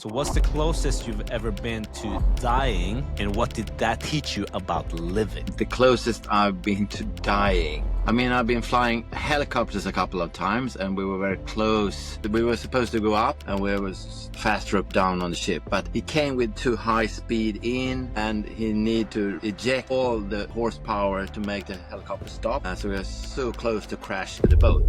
So what's the closest you've ever been to dying, and what did that teach you about living? The closest I've been to dying. I mean, I've been flying helicopters a couple of times, and we were very close. We were supposed to go up, and we was faster up down on the ship. But he came with too high speed in, and he needed to eject all the horsepower to make the helicopter stop. So we were so close to crash the boat.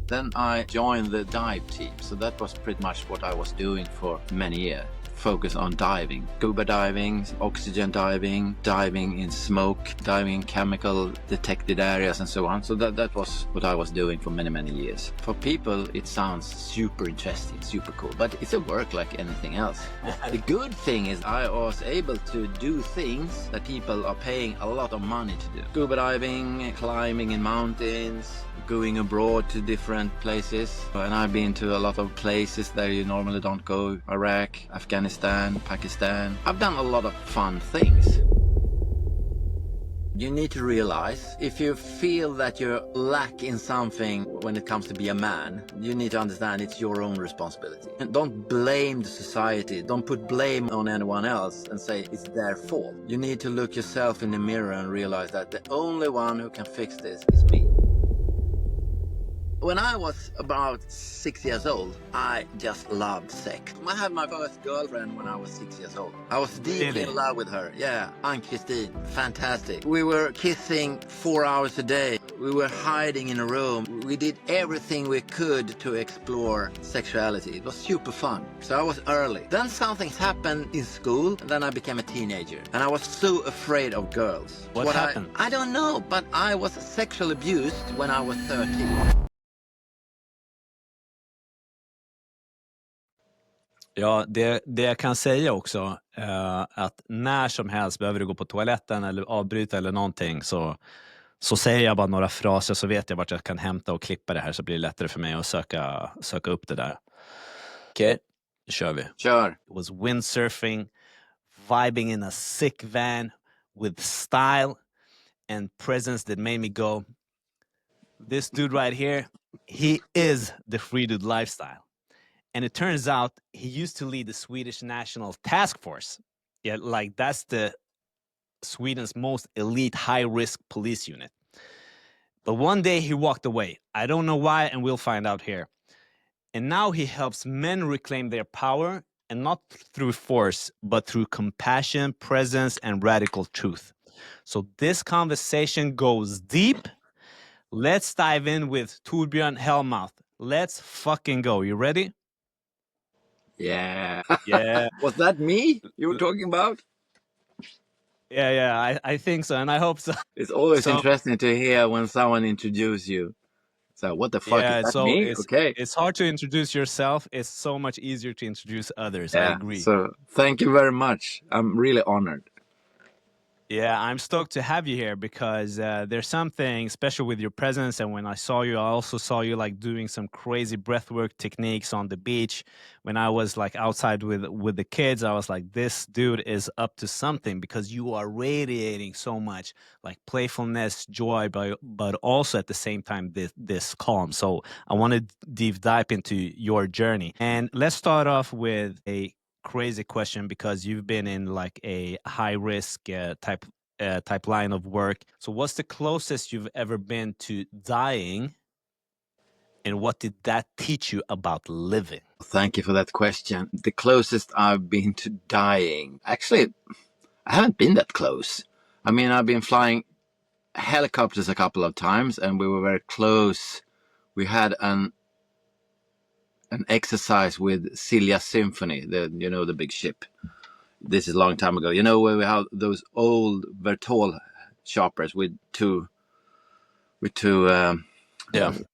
Then I joined the dive team, so that was pretty much what I was doing for many years. Focus on diving, scuba diving, oxygen diving, diving in smoke, diving in chemical detected areas and so on. So that was what I was doing for many years. For people it sounds super interesting, super cool, but it's a work like anything else. The good thing is I was able to do things that people are paying a lot of money to do. Scuba diving, climbing in mountains, going abroad to different places, and I've been to a lot of places that you normally don't go. Iraq, Afghanistan, Pakistan. I've done a lot of fun things. You need to realize if you feel that you're lacking something when it comes to be a man, you need to understand it's your own responsibility. And don't blame the society. Don't put blame on anyone else and say it's their fault. You need to look yourself in the mirror and realize that the only one who can fix this is me. When I was about 6 years old, I just loved sex. I had my first girlfriend when I was 6 years old. I was deeply in love with her. Yeah, Ann-Kristin, fantastic. We were kissing 4 hours a day. We were hiding in a room. We did everything we could to explore sexuality. It was super fun. So I was early. Then something happened in school, and then I became a teenager. And I was so afraid of girls. What happened? I don't know, but I was sexually abused when I was 13. Ja, det jag kan säga också, att när som helst behöver du gå på toaletten eller avbryta eller någonting, så säger jag bara några fraser, så vet jag vart jag kan hämta och klippa det här, så blir det lättare för mig att söka upp det där. Okej, nu kör vi. Kör. It was windsurfing, vibing in a sick van with style and presence that made me go, this dude right here, he is the free dude lifestyle. And it turns out he used to lead the Swedish National Task Force. Yeah, like that's the Sweden's most elite high-risk police unit. But one day he walked away. I don't know why, and we'll find out here. And now he helps men reclaim their power, and not through force, but through compassion, presence, and radical truth. So this conversation goes deep. Let's dive in with Torbjörn Hellmouth. Let's fucking go. You ready? Yeah. Yeah. Was that me you were talking about? Yeah, I think so, and I hope so. It's always interesting to hear when someone introduces you. So what the fuck, is that me? It's hard to introduce yourself. It's so much easier to introduce others. Yeah, I agree. So thank you very much. I'm really honored. Yeah, I'm stoked to have you here because there's something special with your presence. And when I saw you, I also saw you like doing some crazy breathwork techniques on the beach. When I was like outside with the kids, I was like, this dude is up to something, because you are radiating so much like playfulness, joy, but also at the same time this calm. So I want to deep dive into your journey. And let's start off with a crazy question, because you've been in like a high risk type line of work. So what's the closest you've ever been to dying, and what did that teach you about living? Thank you for that question. The closest I've been to dying, actually I haven't been that close. I mean, I've been flying helicopters a couple of times, and we were very close. We had an exercise with Silja Symphony, the big ship. This is a long time ago. You know, where we have those old, very tall choppers with two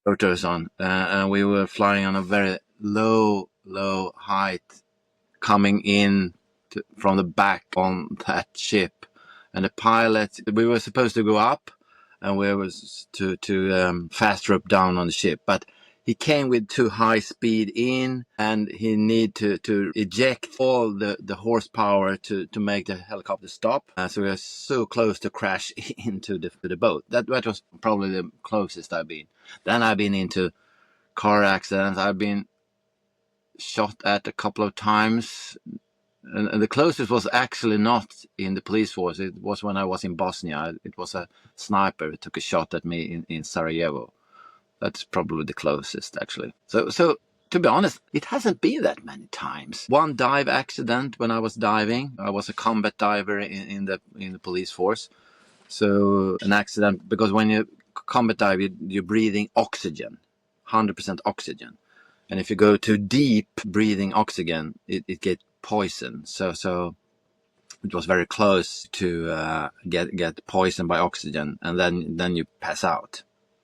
rotors on, and we were flying on a very low height, coming in from the back on that ship, and the pilot. We were supposed to go up, and we was to faster up down on the ship, but he came with too high speed in, and he needed to eject all the horsepower to make the helicopter stop. So we were so close to crash into the boat. That was probably the closest I've been. Then I've been into car accidents. I've been shot at a couple of times. And the closest was actually not in the police force. It was when I was in Bosnia. It was a sniper who took a shot at me in Sarajevo. That's probably the closest, actually. So to be honest, it hasn't been that many times. One dive accident when I was diving. I was a combat diver in the police force. So an accident, because when you combat dive, you're breathing oxygen, 100% oxygen. And if you go too deep breathing oxygen, it gets poison. So it was very close to get poisoned by oxygen, and then you pass out.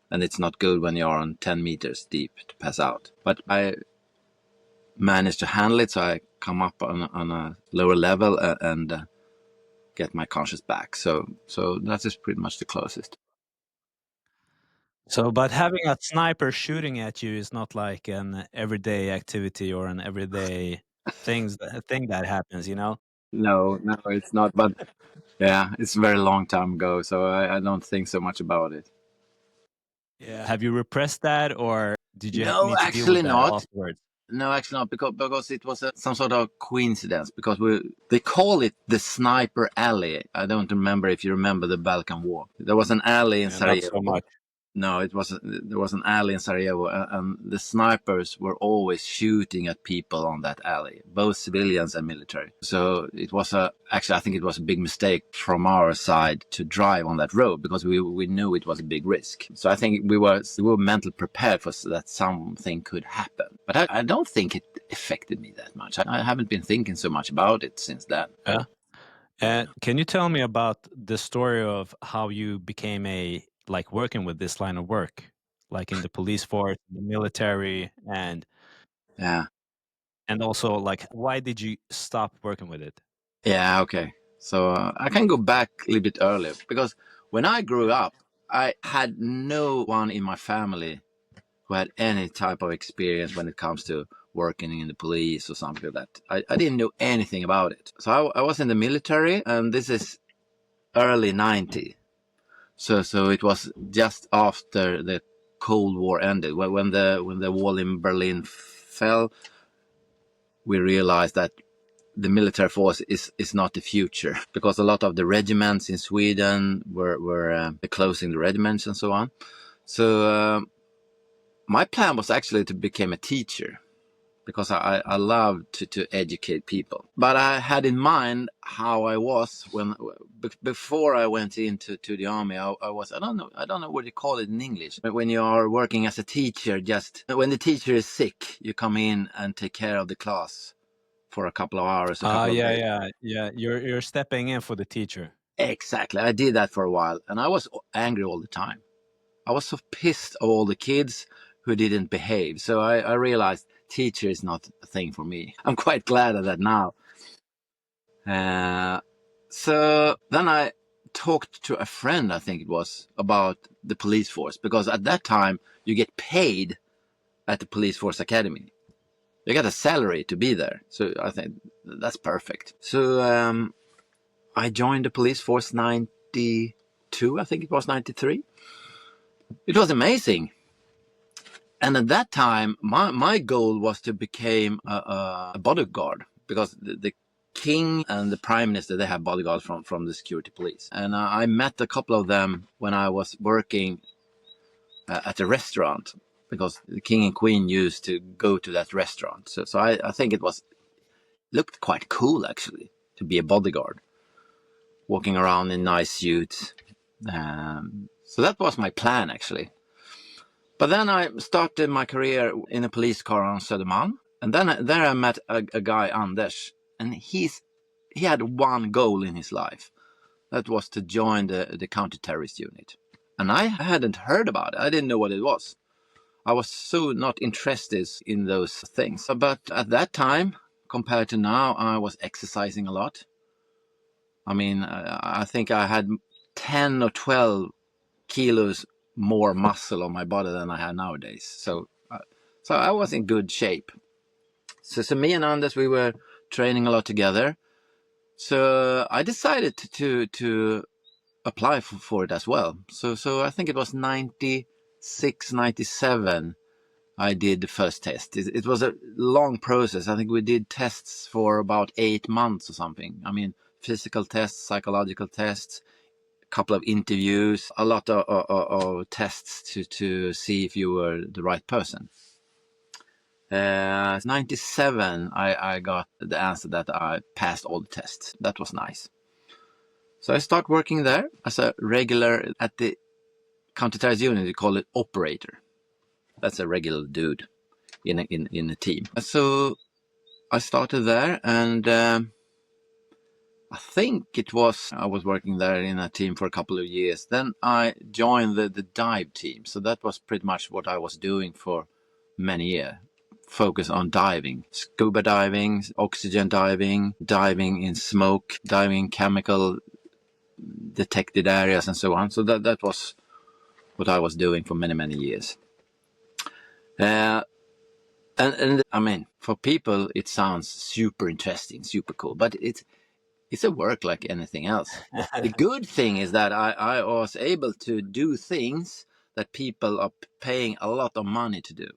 And it's not good when you're on 10 meters deep to pass out. But I managed to handle it, so I come up on a lower level and get my conscious back. So that is pretty much the closest. So, but having a sniper shooting at you is not like an everyday activity or an everyday thing that happens, you know? No, it's not. But yeah, it's a very long time ago, so I don't think so much about it. Yeah. Have you repressed that, or did you No, need to deal with actually that not. afterwards? No, actually not, because it was some sort of coincidence. Because they call it the Sniper Alley. I don't remember if you remember the Balkan War. There was an alley in Yeah, not so Sarajevo. much. No, there was an alley in Sarajevo, and the snipers were always shooting at people on that alley, both civilians and military. So it was actually, I think it was a big mistake from our side to drive on that road, because we knew it was a big risk. So I think we were mentally prepared for that something could happen. But I don't think it affected me that much. I haven't been thinking so much about it since then. Yeah. Can you tell me about the story of how you became working with this line of work, like in the police force, the military, Yeah. and also like why did you stop working with it? Yeah, okay. So I can go back a little bit earlier, because when I grew up, I had no one in my family who had any type of experience when it comes to working in the police or something like that. I didn't know anything about it. So I was in the military, and this is early 90. So it was just after the Cold War ended. When the wall in Berlin fell, we realized that the military force is not the future, because a lot of the regiments in Sweden were closing the regiments and so on. So my plan was actually to become a teacher, because I love to educate people. But I had in mind how I was before I went into the army. I was, I don't know what you call it in English, but when you are working as a teacher, just when the teacher is sick, you come in and take care of the class for a couple of hours, a couple of Yeah, days. yeah. You're stepping in for the teacher. Exactly. I did that for a while, and I was angry all the time. I was so pissed of all the kids who didn't behave. So I realized teacher is not a thing for me. I'm quite glad of that now. So then I talked to a friend, I think it was, about the police force, because at that time you get paid at the police force academy. You get a salary to be there. So I think that's perfect. So I joined the police force 92, I think it was 93. It was amazing. And at that time, my goal was to become a bodyguard, because the king and the prime minister, they have bodyguards from the security police. And I met a couple of them when I was working at a restaurant, because the king and queen used to go to that restaurant. So I think looked quite cool, actually, to be a bodyguard, walking around in nice suits. So that was my plan, actually. But then I started my career in a police car on Södermalm. And then there I met a guy, Anders. And he had one goal in his life. That was to join the counter-terrorist unit. And I hadn't heard about it. I didn't know what it was. I was so not interested in those things. But at that time, compared to now, I was exercising a lot. I mean, I think I had 10 or 12 kilos more muscle on my body than I have nowadays. So I was in good shape. So me and Anders, we were training a lot together. So I decided to apply for it as well. So I think it was 96, 97. I did the first test. It was a long process. I think we did tests for about 8 months or something. I mean, physical tests, psychological tests, a couple of interviews, a lot of tests to see if you were the right person. 97, I got the answer that I passed all the tests. That was nice. So I start working there as a regular at the counter-terrorist unit. We call it operator. That's a regular dude in a team. So I started there, and I think I was working there in a team for a couple of years. Then I joined the dive team. So that was pretty much what I was doing for many years. Focus on diving, scuba diving, oxygen diving, diving in smoke, diving in chemical detected areas, and so on. So that was what I was doing for many years. And I mean, for people, it sounds super interesting, super cool, but it's a work like anything else. The good thing is that I was able to do things that people are paying a lot of money to do.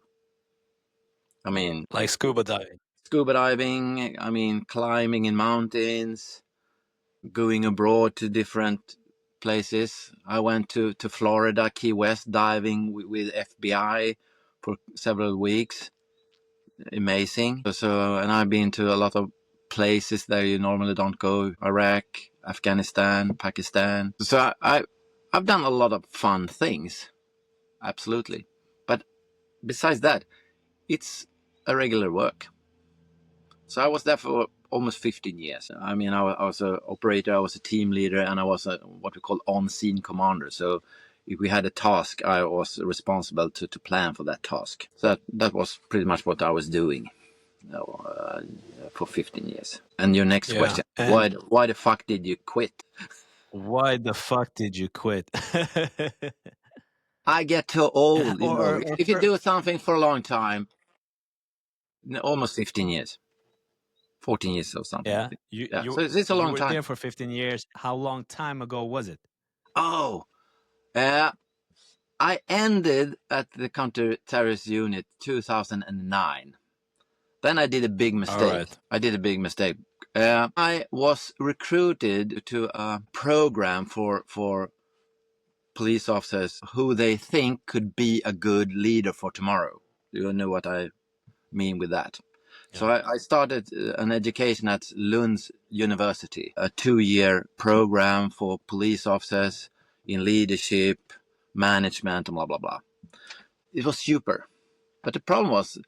I mean, Like scuba diving. scuba diving, I mean, climbing in mountains, going abroad to different places. I went to Florida, Key West, diving with FBI for several weeks. Amazing. So, and I've been to a lot of places that you normally don't go: Iraq, Afghanistan, Pakistan. So I've done a lot of fun things, absolutely. But besides that, it's a regular work. So I was there for almost 15 years. I mean, I was an operator, I was a team leader, and I was what we call on-scene commander. So if we had a task, I was responsible to plan for that task. So that was pretty much what I was doing for 15 years. And your next question, why the fuck did you quit? Why the fuck did you quit? I get too old, you know. or If you do something for a long time, almost 15 years, 14 years or something, I yeah, think. you Yeah, you so it's a you long were time. there for 15 years. How long time ago was it? Oh, I ended at the counter-terrorist unit 2009. Then I did a big All mistake. right. I did a big mistake. I was recruited to a program for police officers who they think could be a good leader for tomorrow. You know what I mean with that. So Yeah. I started an education at Lund University, a 2-year program for police officers in leadership, management, and blah, blah, blah. It was super. But the problem was,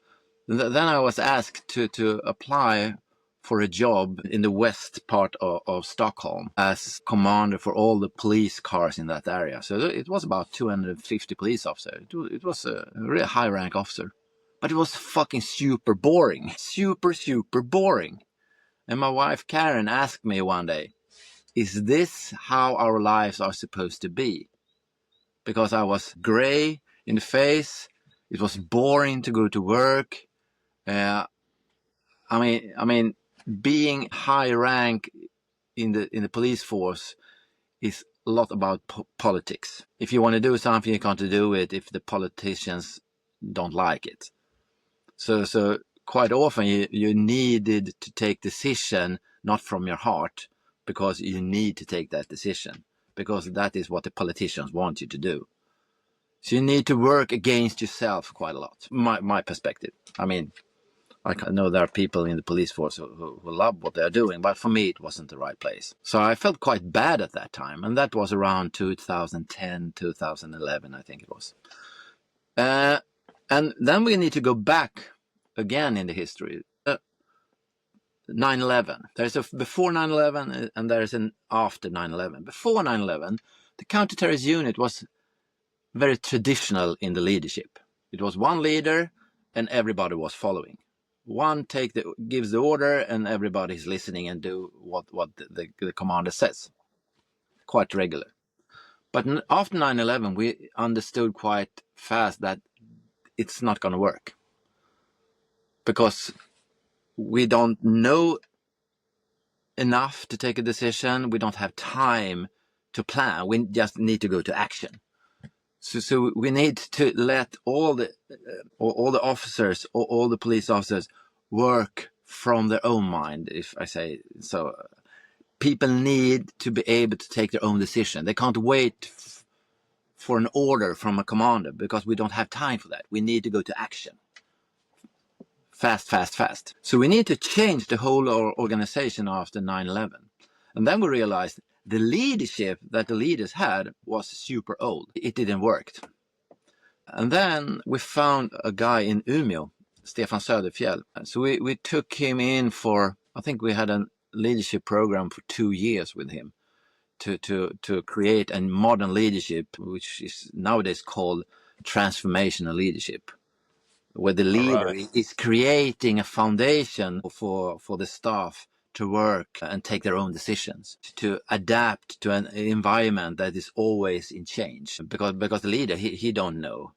then I was asked to apply for a job in the west part of Stockholm as commander for all the police cars in that area. So it was about 250 police officers. It was a really high rank officer. But it was fucking super boring. Super boring. And my wife Karen asked me one day, is this how our lives are supposed to be? Because I was gray in the face. It was boring to go to work. I mean, being high rank in the police force is a lot about politics. If you want to do something, you can't do it if the politicians don't like it. So quite often you needed to take decision not from your heart, because you need to take that decision because that is what the politicians want you to do. So you need to work against yourself quite a lot. My perspective. I mean, I know there are people in the police force who love what they're doing, but for me, it wasn't the right place. So I felt quite bad at that time, and that was around 2010, 2011, I think it was. And then we need to go back again in the history. 9/11. There's a before 9/11 and there's an after 9/11. Before 9/11, the counter-terrorist unit was very traditional in the leadership. It was one leader and everybody was following. One gives the order and everybody's listening and do what the commander says. Quite regular. But after 9/11, we understood quite fast that it's not going to work because we don't know enough to take a decision. We don't have time to plan. We just need to go to action. So we need to let all the officers, all the police officers, work from their own mind, if I say so. People need to be able to take their own decision. They can't wait for an order from a commander, because we don't have time for that. We need to go to action. Fast, fast, fast. So we need to change the whole organization after 9/11. And then we realized the leadership that the leaders had was super old. It didn't work. And then we found a guy in Umeå, Stefan Söderfjell. So we took him in for, I think we had a leadership program for 2 years with him to create a modern leadership, which is nowadays called transformational leadership, where the leader is creating a foundation for the staff to work and take their own decisions, to adapt to an environment that is always in change. Because the leader, he don't know.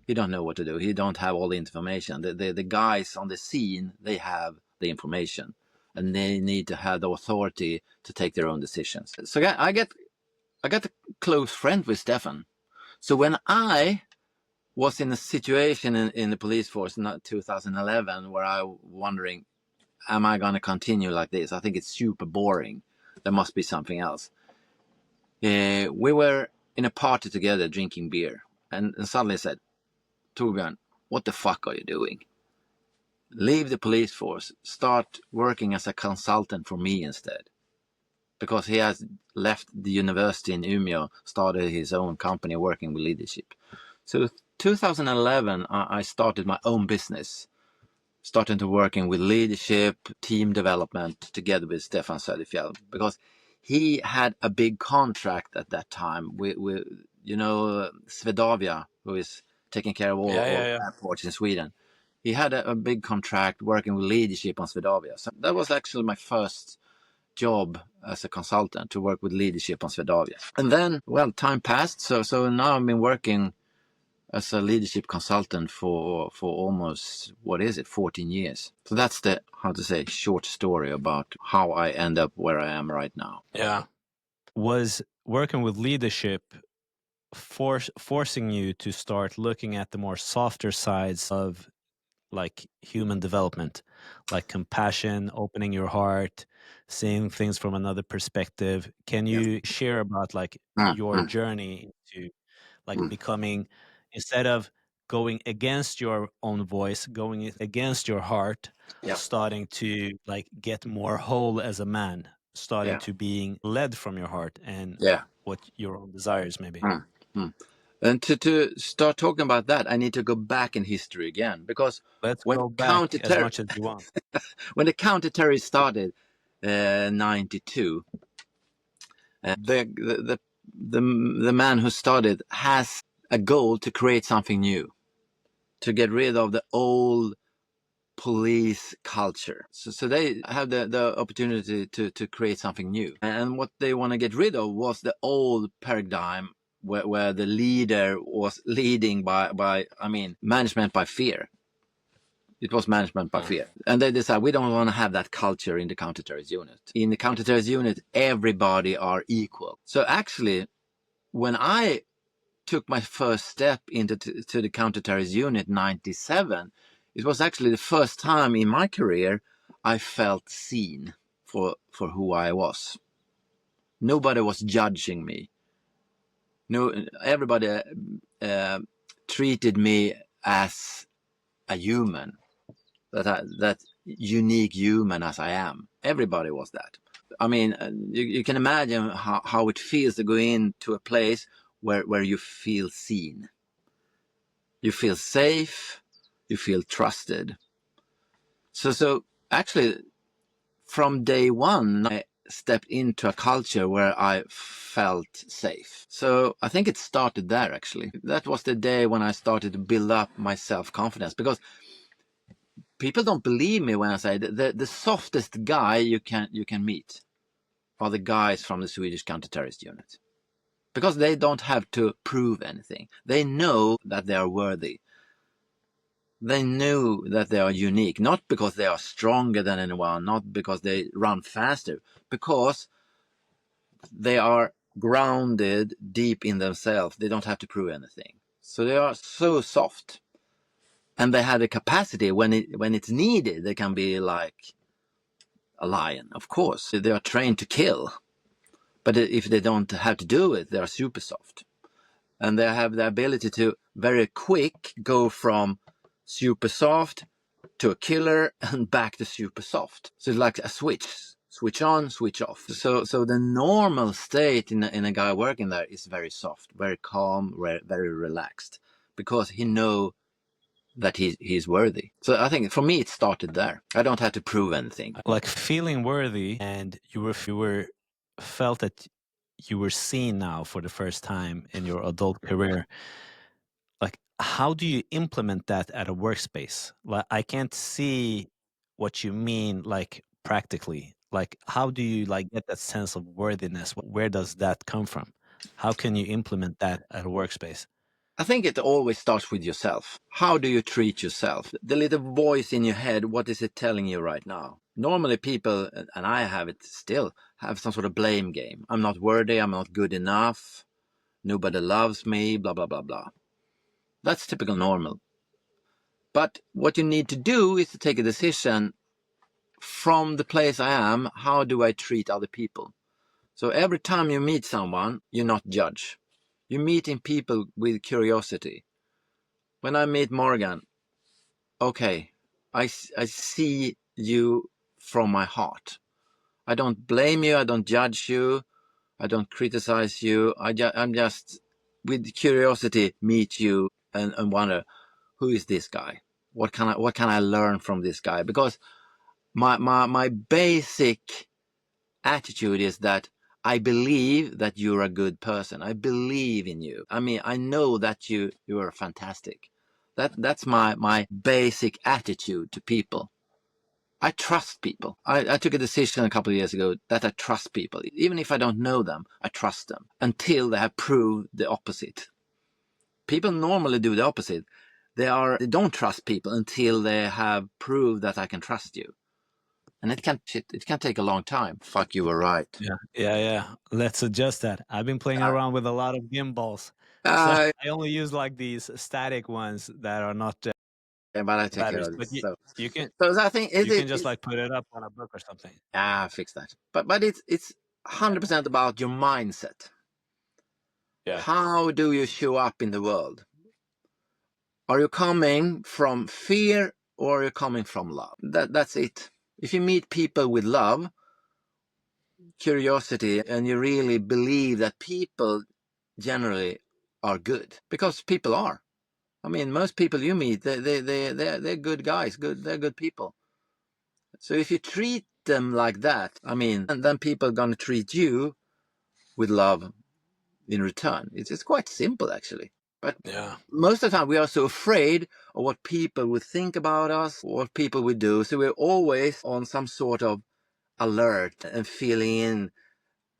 He don't know what to do. He don't have all the information. The guys on the scene, they have the information, and they need to have the authority to take their own decisions. So I got a close friend with Stefan. So when I was in a situation in the police force in 2011 where I was wondering, am I going to continue like this? I think it's super boring. There must be something else. We were in a party together drinking beer, and suddenly I said, Torbjörn, what the fuck are you doing? Leave the police force, start working as a consultant for me instead. Because he has left the university in Umeå, started his own company working with leadership. So 2011, I started my own business, starting to working with leadership, team development together with Stefan Söderfjell, because he had a big contract at that time with Swedavia, who is taking care of all airports in Sweden. He had a big contract working with leadership on Swedavia. So that was actually my first job as a consultant, to work with leadership on Swedavia. And then, well, time passed. So now I've been working as a leadership consultant for almost, 14 years. So that's the, short story about how I end up where I am right now. Yeah. Was working with leadership forcing you to start looking at the more softer sides of like human development, like compassion, opening your heart, seeing things from another perspective? Can you share about like your journey to like becoming, instead of going against your own voice, going against your heart, starting to like get more whole as a man, starting to being led from your heart and what your own desires may be? And to start talking about that, I need to go back in history again, because Let's go back as much as you want. when the counter-terrorists started, 92, the man who started has a goal to create something new, to get rid of the old police culture. So they have the opportunity to create something new. And what they want to get rid of was the old paradigm where the leader was leading by management by fear. It was management by fear. And they decided, we don't want to have that culture in the counter-terrorist unit. In the counter-terrorist unit, everybody are equal. So actually, when I took my first step into the counter-terrorist unit in 97, it was actually the first time in my career I felt seen for who I was. Nobody was judging me. No, everybody treated me as a human, that unique human as I am. Everybody was that. I mean, you can imagine how it feels to go into a place where you feel seen. You feel safe, you feel trusted. So actually, from day one, I stepped into a culture where I felt safe. So I think it started there, actually. That was the day when I started to build up my self-confidence, because people don't believe me when I say the softest guy you can meet are the guys from the Swedish counter-terrorist unit, because they don't have to prove anything. They know that they are worthy. They know that they are unique, not because they are stronger than anyone, not because they run faster, because they are grounded deep in themselves. They don't have to prove anything. So they are so soft. And they have the capacity when it's needed, they can be like a lion, of course. They are trained to kill. But if they don't have to do it, they are super soft. And they have the ability to very quick go from super soft to a killer and back to super soft. So it's like a switch on, switch off. So the normal state in a guy working there is very soft, very calm, very relaxed, because he know that he's worthy. So I think for me it started there. I don't have to prove anything. Like feeling worthy, and you were felt that you were seen now for the first time in your adult career. Like, how do you implement that at a workspace? Like, I can't see what you mean, like, practically. Like, how do you, like, get that sense of worthiness? Where does that come from? How can you implement that at a workspace? I think it always starts with yourself. How do you treat yourself? The little voice in your head, what is it telling you right now? Normally people, and I have it still, have some sort of blame game. I'm not worthy, I'm not good enough, nobody loves me, blah, blah, blah, blah. That's typical normal. But what you need to do is to take a decision from the place I am, how do I treat other people? So every time you meet someone, you not judge. You're meeting people with curiosity. When I meet Morgan, okay, I see you from my heart. I don't blame you, I don't judge you, I don't criticize you. I'm just, with curiosity, meet you and wonder, who is this guy? What can I learn from this guy? Because my basic attitude is that I believe that you're a good person. I believe in you. I mean, I know that you are fantastic. That's my basic attitude to people. I trust people. I took a decision a couple of years ago that I trust people. Even if I don't know them, I trust them until they have proved the opposite. People normally do the opposite. They don't trust people until they have proved that I can trust you. And it can take a long time. Fuck, you were right. Yeah, yeah, yeah. Let's adjust that. I've been playing Uh, around with a lot of gimbals, so uh, I only use like these static ones that are not yeah, but I take care batteries. of But this. So, you can so I think you can just it's like put it up on a book or something. fix that. But it's 100% about your mindset. Yeah, How do you show up in the world? Are you coming from fear or are you coming from love? That's it. If you meet people with love, curiosity, and you really believe that people generally are good, because people are. I mean, most people you meet, they're good guys, they're good people. So if you treat them like that, I mean, and then people are gonna treat you with love in return. It's quite simple actually. But yeah, most of the time we are so afraid of what people would think about us, what people would do. So we're always on some sort of alert and feeling in,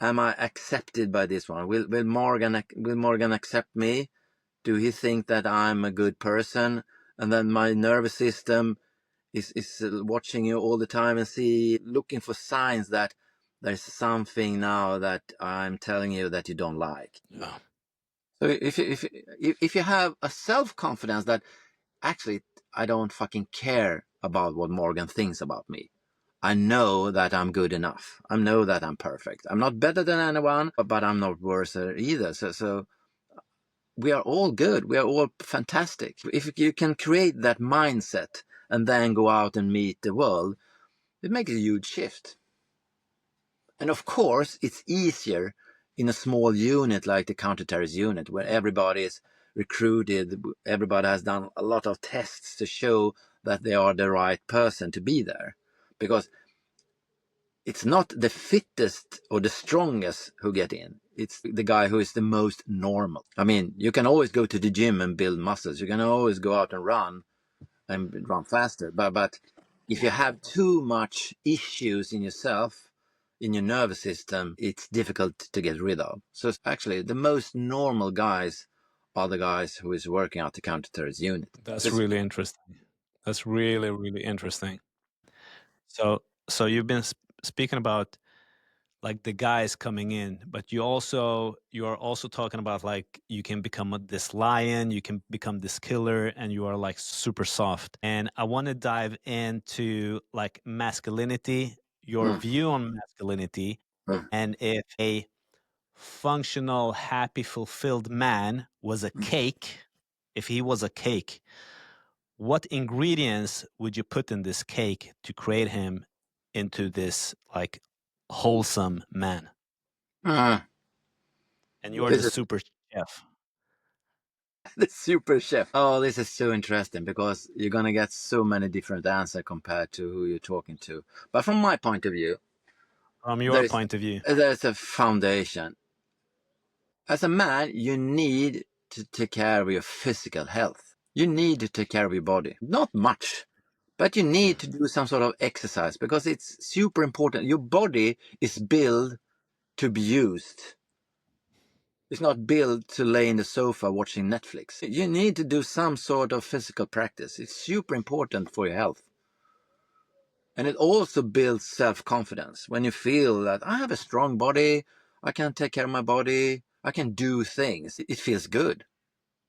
am I accepted by this one? Will Morgan accept me? Do he think that I'm a good person? And then my nervous system is watching you all the time and looking for signs that there's something now that I'm telling you that you don't like. yeah. So if you have a self-confidence that actually I don't fucking care about what Morgan thinks about me. I know that I'm good enough. I know that I'm perfect. I'm not better than anyone, but I'm not worse either. So we are all good. We are all fantastic. If you can create that mindset and then go out and meet the world, it makes a huge shift. And of course, it's easier in a small unit like the counter-terrorist unit, where everybody is recruited, everybody has done a lot of tests to show that they are the right person to be there. Because it's not the fittest or the strongest who get in. It's the guy who is the most normal. I mean, you can always go to the gym and build muscles. You can always go out and run faster. But if you have too much issues in yourself, in your nervous system, it's difficult to get rid of. So actually, the most normal guys are the guys who is working out the counter-terrorist unit. So That's really interesting. That's really, really interesting. So you've been speaking about like the guys coming in, but you're also talking about like you can become this lion, you can become this killer, and you are like super soft. And I want to dive into like masculinity, your Mm, view on masculinity, mm, and if a functional, happy, fulfilled man was a mm. cake, if he was a cake, what ingredients would you put in this cake to create him into this like wholesome man? Ah, And you're the this is super chef. the super chef. Oh, this is so interesting because you're gonna get so many different answers compared to who you're talking to. But from my point of view, From your there's point of view. there's a foundation. As a man, you need to take care of your physical health. You need to take care of your body. Not much, but you need to do some sort of exercise because it's super important. Your body is built to be used. It's not built to lay in the sofa watching Netflix. You need to do some sort of physical practice. It's super important for your health. And it also builds self-confidence when you feel that I have a strong body, I can take care of my body, I can do things. It feels good.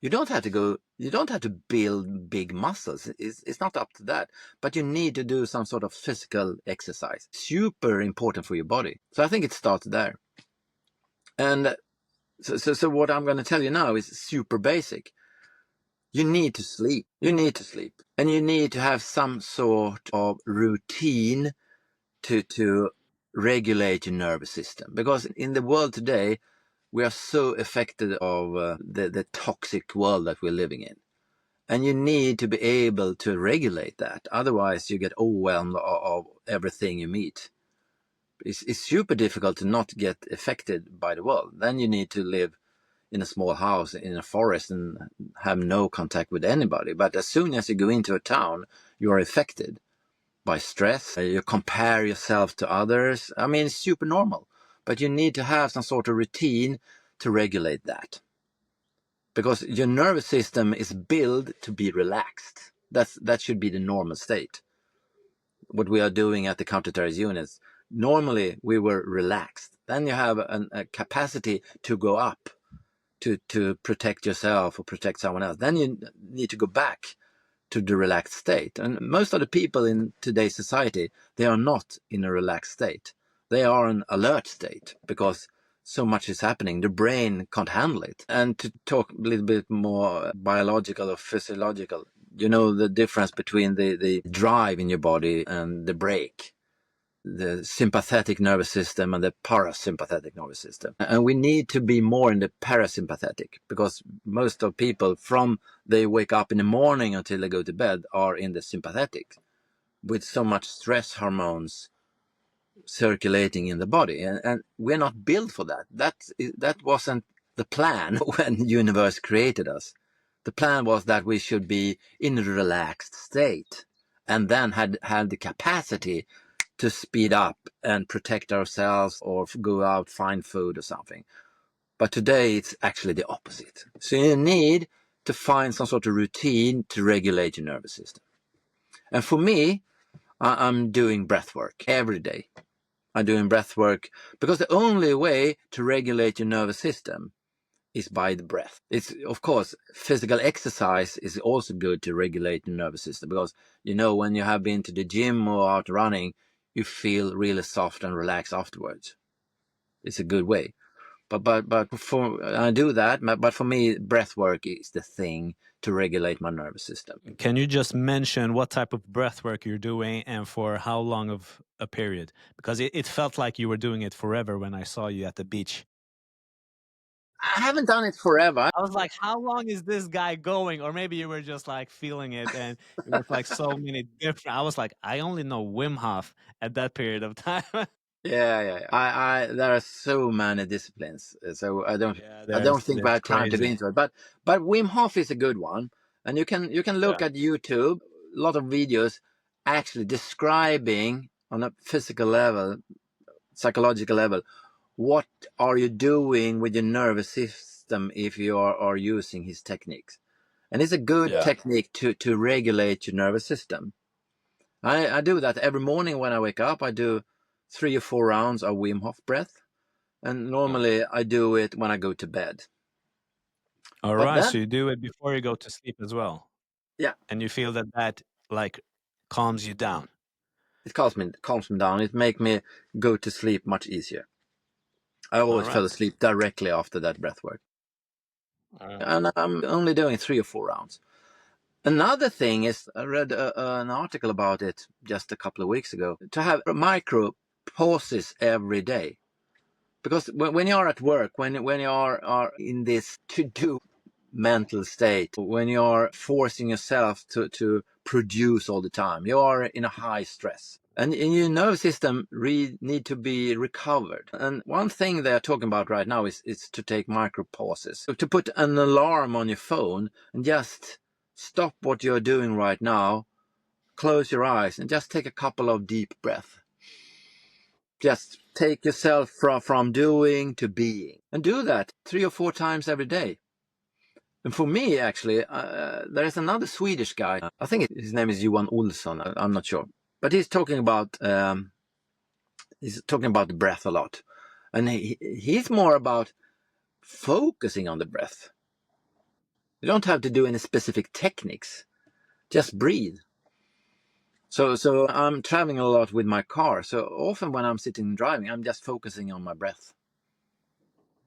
You don't have to build big muscles. It's not up to that. But you need to do some sort of physical exercise. Super important for your body. So I think it starts there. And so what I'm going to tell you now is super basic. You need to sleep. You need to sleep. And you need to have some sort of routine to regulate your nervous system. Because in the world today, we are so affected of the toxic world that we're living in. And you need to be able to regulate that. Otherwise, you get overwhelmed of everything you meet. It's super difficult to not get affected by the world. Then you need to live in a small house in a forest and have no contact with anybody. But as soon as you go into a town, you are affected by stress. You compare yourself to others. I mean, it's super normal. But you need to have some sort of routine to regulate that. Because your nervous system is built to be relaxed. That should be the normal state. What we are doing at the counter-terrorist units, normally we were relaxed. Then you have a capacity to go up to protect yourself or protect someone else. Then you need to go back to the relaxed state. And most of the people in today's society, they are not in a relaxed state. They are in an alert state because so much is happening. The brain can't handle it. And to talk a little bit more biological or physiological, you know the difference between the drive in your body and the brake, the sympathetic nervous system and the parasympathetic nervous system. And we need to be more in the parasympathetic because most of people from they wake up in the morning until they go to bed are in the sympathetic with so much stress hormones circulating in the body. And we're not built for that. That wasn't the plan when the universe created us. The plan was that we should be in a relaxed state and then had the capacity to speed up and protect ourselves or go out, find food or something. But today it's actually the opposite. So you need to find some sort of routine to regulate your nervous system. And for me, I'm doing breath work every day. I'm doing breath work because the only way to regulate your nervous system is by the breath. It's, of course, physical exercise is also good to regulate the nervous system because, you know, when you have been to the gym or out running, you feel really soft and relaxed afterwards. It's a good way. But for I do that, but for me, breath work is the thing to regulate my nervous system. Can you just mention what type of breath work you're doing and for how long of a period? Because it felt like you were doing it forever when I saw you at the beach. I haven't done it forever. I was like, how long is this guy going? Or maybe you were just like feeling it and it was like so many different. I was like, I only know Wim Hof at that period of time. Yeah. I there are so many disciplines, so Yeah, I don't think we there's have time to go crazy. into it. But Wim Hof is a good one, and you can look Yeah. at YouTube, a lot of videos actually describing on a physical level, psychological level, what are you doing with your nervous system if you are using his techniques. And it's a good Yeah. technique to regulate your nervous system. I do that every morning when I wake up. I do 3 or 4 rounds of Wim Hof breath. And normally I do it when I go to bed. All But right. then, So you do it before you go to sleep as well. yeah, And you feel that that like calms you down. it calms me down. It makes me go to sleep much easier. I All always fell right. asleep directly after that breath work. All right. And I'm only doing 3 or 4 rounds. Another thing is, I read an article about it just a couple of weeks ago, to have micro pauses every day. Because when you're at work, when you are in this to-do mental state, when you're forcing yourself to produce all the time, you are in a high stress. And your nervous system need to be recovered. And one thing they're talking about right now is to take micro pauses. So to put an alarm on your phone and just stop what you're doing right now, close your eyes, and just take a couple of deep breaths. Just take yourself from doing to being. And do that 3 or 4 times every day. And for me, actually, there is another Swedish guy. I think his name is Johan Olsson. I'm not sure. But he's talking about the breath a lot. And he's more about focusing on the breath. You don't have to do any specific techniques. Just breathe. So I'm traveling a lot with my car. So often when I'm sitting and driving, I'm just focusing on my breath.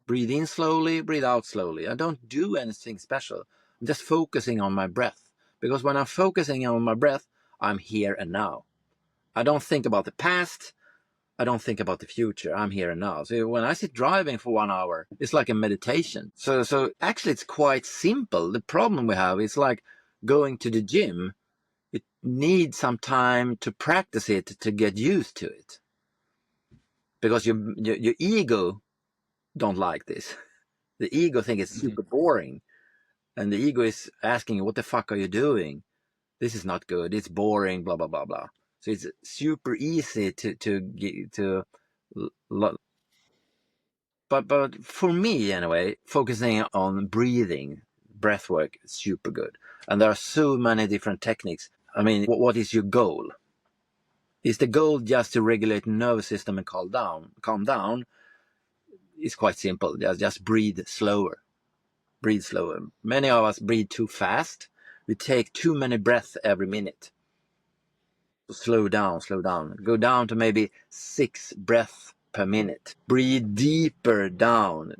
Breathe in slowly, breathe out slowly. I don't do anything special. I'm just focusing on my breath. Because when I'm focusing on my breath, I'm here and now. I don't think about the past. I don't think about the future. I'm here and now. So when I sit driving for 1 hour, it's like a meditation. So actually it's quite simple. The problem we have is like going to the gym. It needs some time to practice it, to get used to it. Because your ego don't like this. The ego thinks it's super boring. And the ego is asking you, what the fuck are you doing? This is not good. It's boring, blah, blah, blah, blah. So it's super easy but for me anyway, focusing on breathing, breath work is super good. And there are so many different techniques. I mean, what is your goal? Is the goal just to regulate the nervous system and calm down? It's quite simple. Just breathe slower. Breathe slower. Many of us breathe too fast. We take too many breaths every minute. So slow down, slow down. Go down to maybe 6 breaths per minute. Breathe deeper down.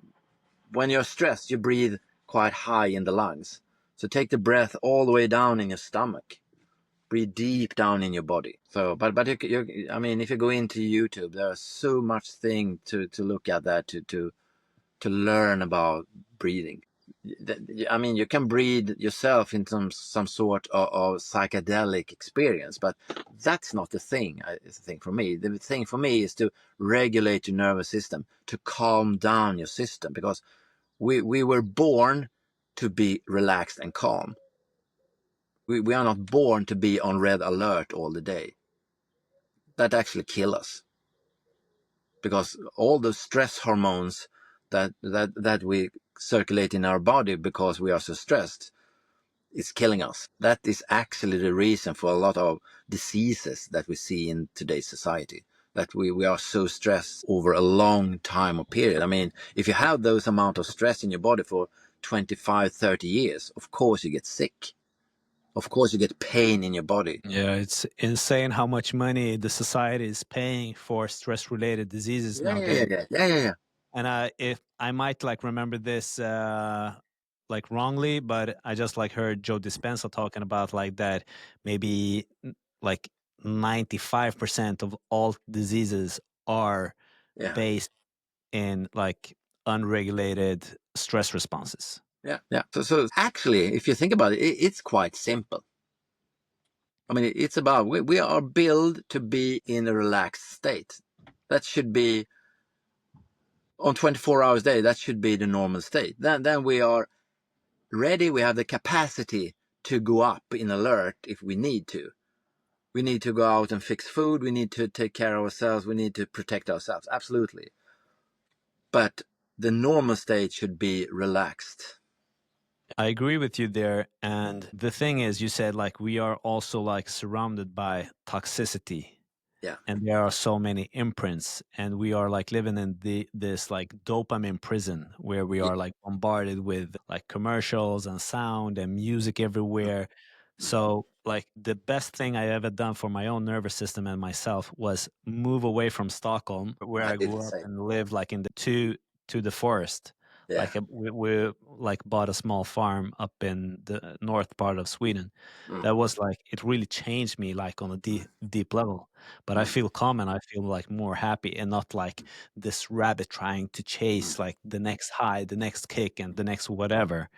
When you're stressed, you breathe quite high in the lungs. So take the breath all the way down in your stomach. Breathe deep down in your body. So, but I mean, if you go into YouTube, there's so much thing to look at that to learn about breathing. I mean, you can breathe yourself in some sort of psychedelic experience, but that's not the thing. It's the thing for me. The thing for me is to regulate your nervous system, to calm down your system, because we were born to be relaxed and calm. We are not born to be on red alert all the day. That actually kills us, because all the stress hormones that we circulate in our body because we are so stressed is killing us. That is actually the reason for a lot of diseases that we see in today's society, that we are so stressed over a long time or period. I mean, if you have those amount of stress in your body for 25, 30 years, of course you get sick. Of course you get pain in your body. Yeah, it's insane how much money the society is paying for stress-related diseases Yeah, yeah, nowadays. yeah, yeah, yeah, yeah. And if I might like remember this like wrongly, but I just like heard Joe Dispenza talking about like that maybe like 95% of all diseases are Yeah. based in like unregulated stress responses. Yeah, yeah. So actually, if you think about it, it's quite simple. I mean, it's about we are built to be in a relaxed state. That should be on 24 hours a day. That should be the normal state. Then we are ready. We have the capacity to go up in alert if we need to. We need to go out and fix food. We need to take care of ourselves. We need to protect ourselves. Absolutely. But the normal state should be relaxed. I agree with you there. And the thing is, you said like we are also like surrounded by toxicity. Yeah. and there are so many imprints, and we are like living in this like dopamine prison where we Yeah. are like bombarded with like commercials and sound and music Mm, everywhere. mm. So like the best thing I ever done for my own nervous system and myself was move away from Stockholm, where I I did the grew up, same. and live like in the to the forest. Yeah. Like we like bought a small farm up in the north part of Sweden. Mm, That was like, it really changed me like on a deep level. But I mm, feel calm, and I feel like more happy, and not like this rabbit trying to mm, chase like the next high, the next kick, and the next whatever.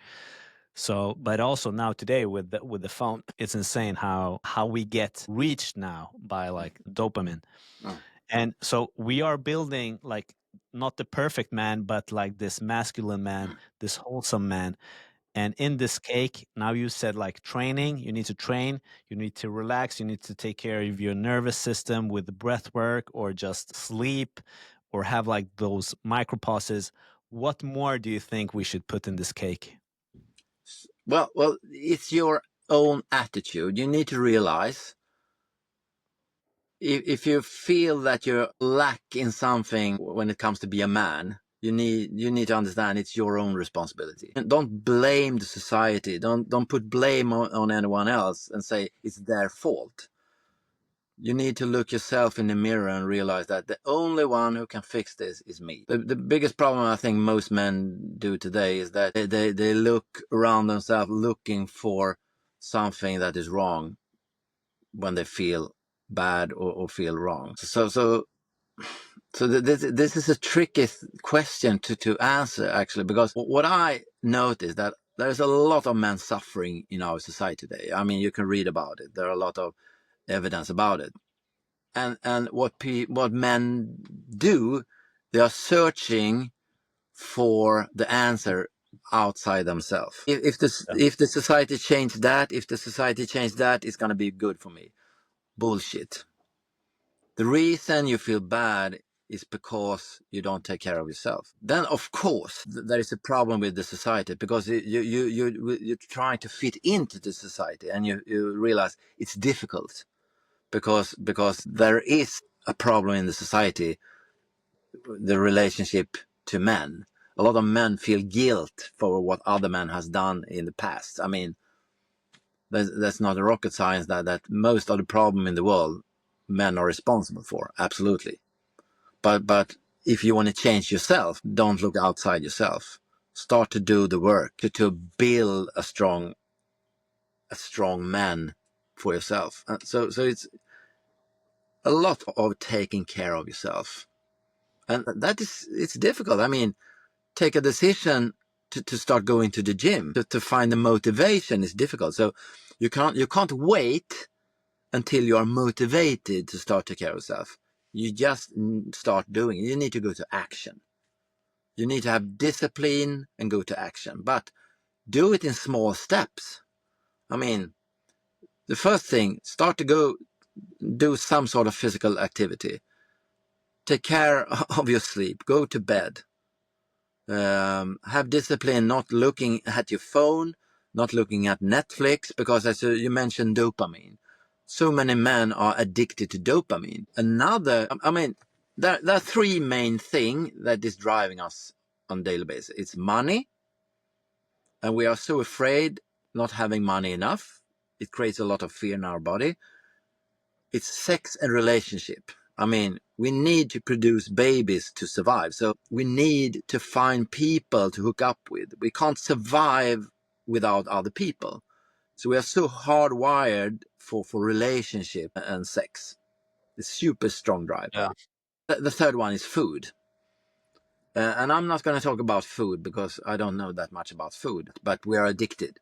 So, but also now today with the phone, it's insane how we get reached now by mm, like dopamine. mm. And so we are building like not the perfect man, but like this masculine man, this wholesome man. And in this cake, now you said like training, you need to train, you need to relax, you need to take care of your nervous system with the breath work, or just sleep, or have like those micro pauses. What more do you think we should put in this cake? Well, it's your own attitude. You need to realize if you feel that you lack in something when it comes to be a man, you need to understand it's your own responsibility. And don't blame the society. Don't put blame on anyone else and say it's their fault. You need to look yourself in the mirror and realize that the only one who can fix this is me. The biggest problem I think most men do today is that they look around themselves looking for something that is wrong when they feel bad or feel wrong. So this is a tricky question to answer, actually, because what I noticed that there's a lot of men suffering in our society today. I mean, you can read about it. There are a lot of evidence about it. And what men do, they are searching for the answer outside themselves. Yeah. If the society changed that, if the society changed that, it's gonna be good for me. Bullshit. The reason you feel bad is because you don't take care of yourself. Then, of course, there is a problem with the society, because you're trying to fit into the society, and you realize it's difficult because there is a problem in the society, the relationship to men. A lot of men feel guilt for what other men has done in the past. I mean, that's not a rocket science that most of the problem in the world men are responsible for. Absolutely. But if you want to change yourself, don't look outside yourself. Start to do the work to build a strong man for yourself. So it's a lot of taking care of yourself, and it's difficult. I mean, take a decision to start going to the gym, to find the motivation is difficult. So you can't wait until you are motivated to start to take care of yourself. You just start doing it. You need to go to action. You need to have discipline and go to action, but do it in small steps. I mean, the first thing, start to go do some sort of physical activity. Take care of your sleep. Go to bed. Have discipline, not looking at your phone, not looking at Netflix, because as you mentioned, dopamine. So many men are addicted to dopamine. I mean, there are three main things that is driving us on a daily basis. It's money, and we are so afraid not having money enough. It creates a lot of fear in our body. It's sex and relationship. I mean, we need to produce babies to survive. So we need to find people to hook up with. We can't survive without other people. So we are so hardwired for relationship and sex. It's super strong drive. Yeah. The third one is food. And I'm not going to talk about food because I don't know that much about food, but we are addicted.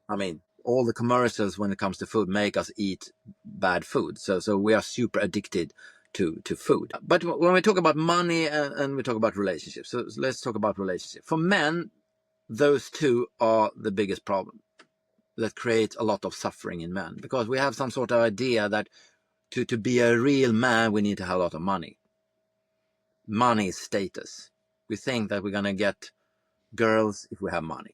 I mean, all the commercials when it comes to food make us eat bad food. So we are super addicted to food. But when we talk about money and we talk about relationships, so let's talk about relationships. For men, those two are the biggest problem that creates a lot of suffering in men, because we have some sort of idea that to be a real man, we need to have a lot of money. Money is status. We think that we're going to get girls if we have money.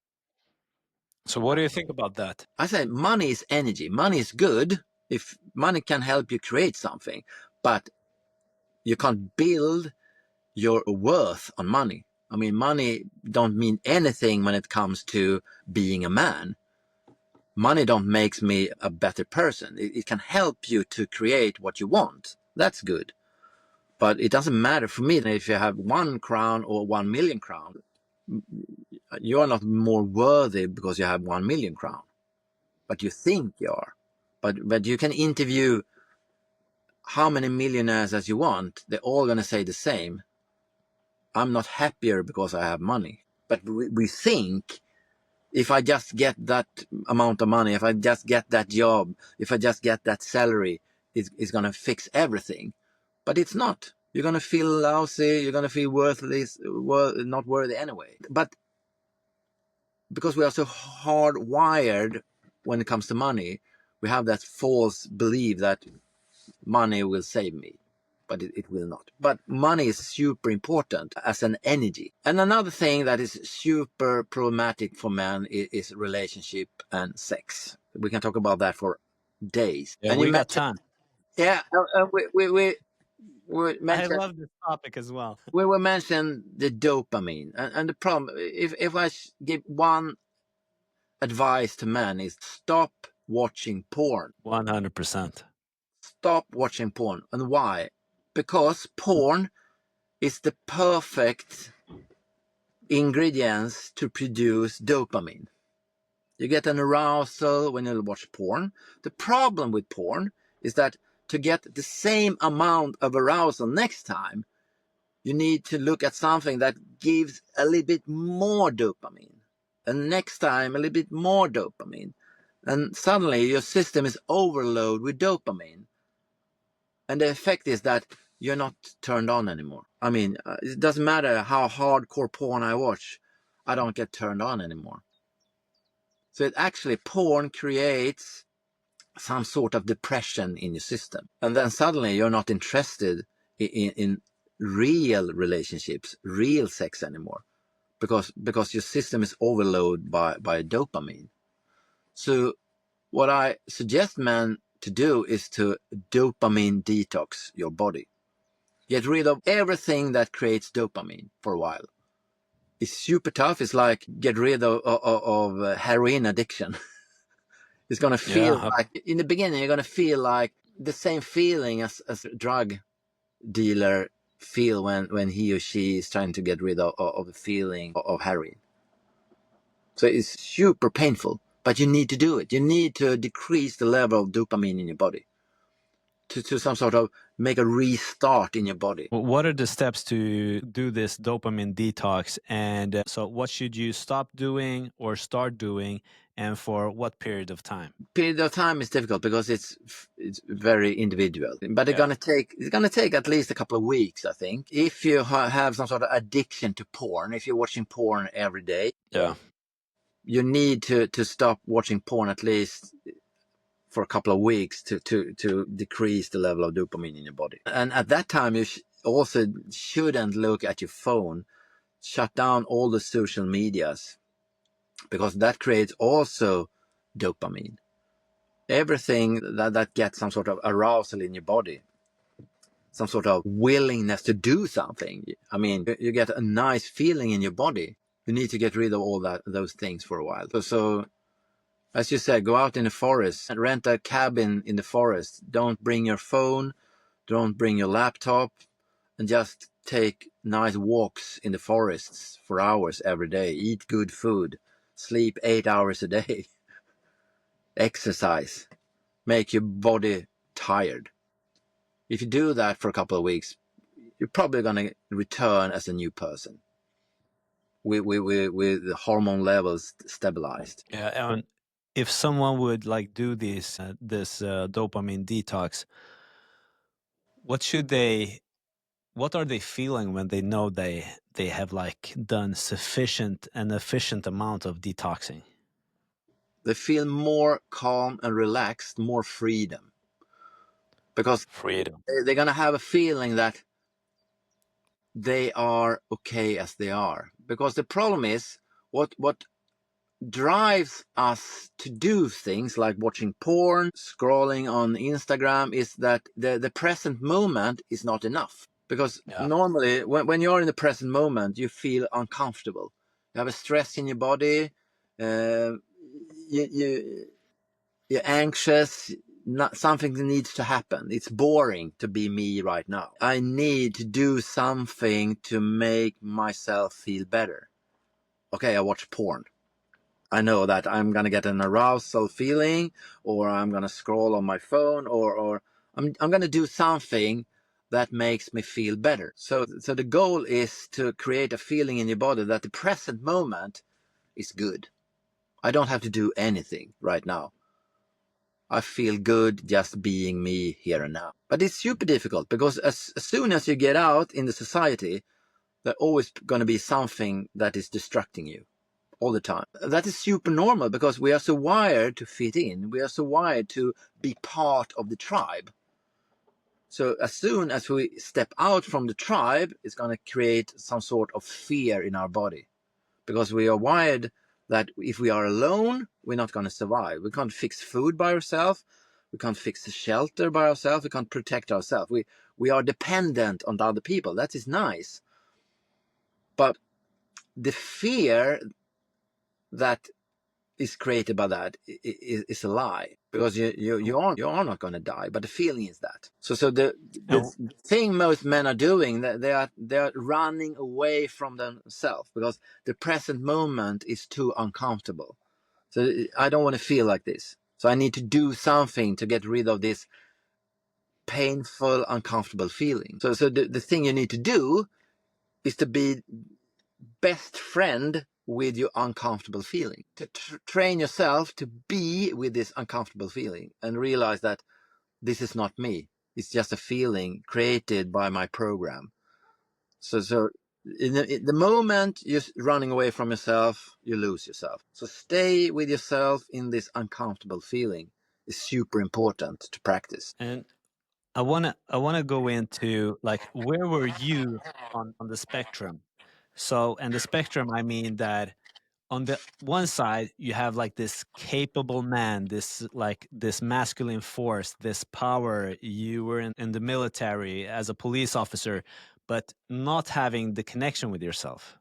So what do you think about that? I say money is energy. Money is good, If money can help you create something, but you can't build your worth on money. I mean, money don't mean anything when it comes to being a man. Money don't make me a better person. It can help you to create what you want. That's good. But it doesn't matter for me if you have 1 crown or 1 million crown. You are not more worthy because you have 1 million crown, but you think you are. But you can interview how many millionaires as you want. They're all going to say the same. I'm not happier because I have money. But we think, if I just get that amount of money, if I just get that job, if I just get that salary, it's going to fix everything. But it's not. You're going to feel lousy. You're going to feel worthless, not worthy anyway. But because we are so hardwired when it comes to money, we have that false belief that money will save me, but it will not. But money is super important as an energy. And another thing that is super problematic for men is relationship and sex. We can talk about that for days. Yeah, And you we got mentioned, time. yeah, we I mentioned, love this topic as well. we will mention the dopamine. And the problem, if I give one advice to men, is stop watching porn. 100%. Stop watching porn. And why? Because porn is the perfect ingredients to produce dopamine. You get an arousal when you watch porn. The problem with porn is that to get the same amount of arousal next time, you need to look at something that gives a little bit more dopamine. And next time, a little bit more dopamine. And suddenly your system is overloaded with dopamine. And the effect is that you're not turned on anymore. I mean, it doesn't matter how hardcore porn I watch, I don't get turned on anymore. So it actually, porn creates some sort of depression in your system. And then suddenly you're not interested in real relationships, real sex anymore, because your system is overloaded by dopamine. So what I suggest men to do is to dopamine detox your body. Get rid of everything that creates dopamine for a while. It's super tough. It's like get rid of heroin addiction. It's going to feel Yeah. like, in the beginning, you're going to feel like the same feeling as a drug dealer feel when he or she is trying to get rid of the feeling of heroin. So it's super painful, but you need to do it. You need to decrease the level of dopamine in your body to some sort of make a restart in your body. What are the steps to do this dopamine detox? And so, what should you stop doing or start doing, and for what period of time? Period of time is difficult because it's very individual, but Yeah. it's gonna take at least a couple of weeks, I think. If you have some sort of addiction to porn, if you're watching porn every day, Yeah. you need to stop watching porn at least for a couple of weeks to decrease the level of dopamine in your body. And at that time, you also shouldn't look at your phone. Shut down all the social medias, because that creates also dopamine. Everything that gets some sort of arousal in your body, some sort of willingness to do something. I mean, you get a nice feeling in your body. You need to get rid of all those things for a while. So as you said, go out in the forest and rent a cabin in the forest. Don't bring your phone. Don't bring your laptop, and just take nice walks in the forests for hours every day. Eat good food. Sleep 8 hours a day. Exercise. Make your body tired. If you do that for a couple of weeks, you're probably going to return as a new person with the hormone levels stabilized. Yeah. And if someone would like do this dopamine detox, what should they? What are they feeling when they know they have like done sufficient and efficient amount of detoxing? They feel more calm and relaxed, more freedom, because Freedom. they're going to have a feeling that they are okay as they are. Because the problem is, what drives us to do things like watching porn, scrolling on Instagram is that the present moment is not enough. Because Yeah. normally, when you're in the present moment, you feel uncomfortable. You have a stress in your body. Uh, you're anxious. Not something that needs to happen. It's boring to be me right now. I need to do something to make myself feel better. Okay, I watch porn. I know that I'm going to get an arousal feeling, or I'm going to scroll on my phone, or I'm going to do something that makes me feel better. So the goal is to create a feeling in your body that the present moment is good. I don't have to do anything right now. I feel good just being me here and now. But it's super difficult because as soon as you get out in the society, there's always going to be something that is distracting you all the time. That is super normal because we are so wired to fit in. We are so wired to be part of the tribe. So as soon as we step out from the tribe, it's going to create some sort of fear in our body because we are wired that if we are alone, we're not going to survive. We can't fix food by ourselves. We can't fix the shelter by ourselves. We can't protect ourselves. We are dependent on other people. That is nice. But the fear that is created by that is a lie because you are not going to die, but the feeling is that. So the And thing most men are doing, they are running away from themselves because the present moment is too uncomfortable. So I don't want to feel like this. So I need to do something to get rid of this painful, uncomfortable feeling. So the thing you need to do is to be best friend with your uncomfortable feeling, to train yourself to be with this uncomfortable feeling and realize that this is not me. It's just a feeling created by my program. So in the moment you're running away from yourself, you lose yourself. So stay with yourself in this uncomfortable feeling is super important to practice. and I wanna go into like where were you on the spectrum? So and the spectrum I mean that on the one side you have like this capable man, this masculine force, this power. You were in the military as a police officer, but not having the connection with yourself.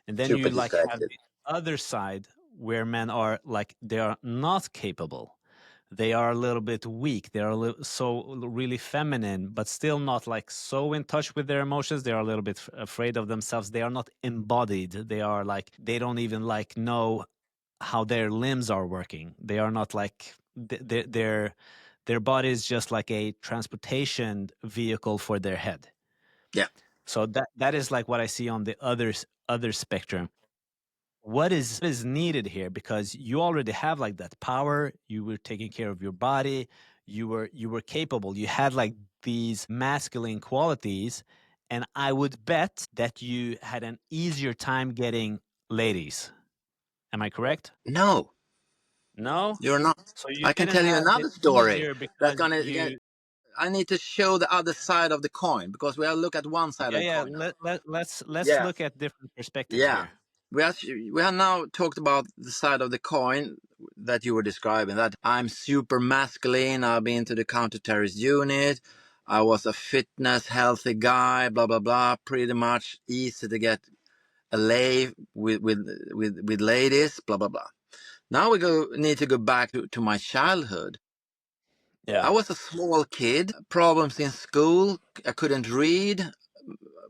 And then Super you like have distracted. the other side where men are like they are not capable, they are a little bit weak, they are so really feminine but still not like so in touch with their emotions. They are a little bit afraid of themselves, they are not embodied, they are like they don't even like know how their limbs are working. They are not like their body is just like a transportation vehicle for their head. Yeah. So that is like what I see on the other spectrum. What is needed here, because you already have like that power, you were taking care of your body, you were capable, you had like these masculine qualities, and I would bet that you had an easier time getting ladies. Am I correct? No, No. you're not. So you I can didn't tell you have it another story easier that's because gonna. you I need to show the other side of the coin because we have look at one side yeah, of the yeah, coin now. let's Yeah, look at different perspectives yeah. here. We have now talked about the side of the coin that you were describing. That I'm super masculine. I've been to the counter-terrorist unit. I was a fitness, healthy guy. Blah blah blah. Pretty much easy to get a lay with ladies. Blah blah blah. Now need to go back to my childhood. I Yeah. was a small kid, problems in school. I couldn't read,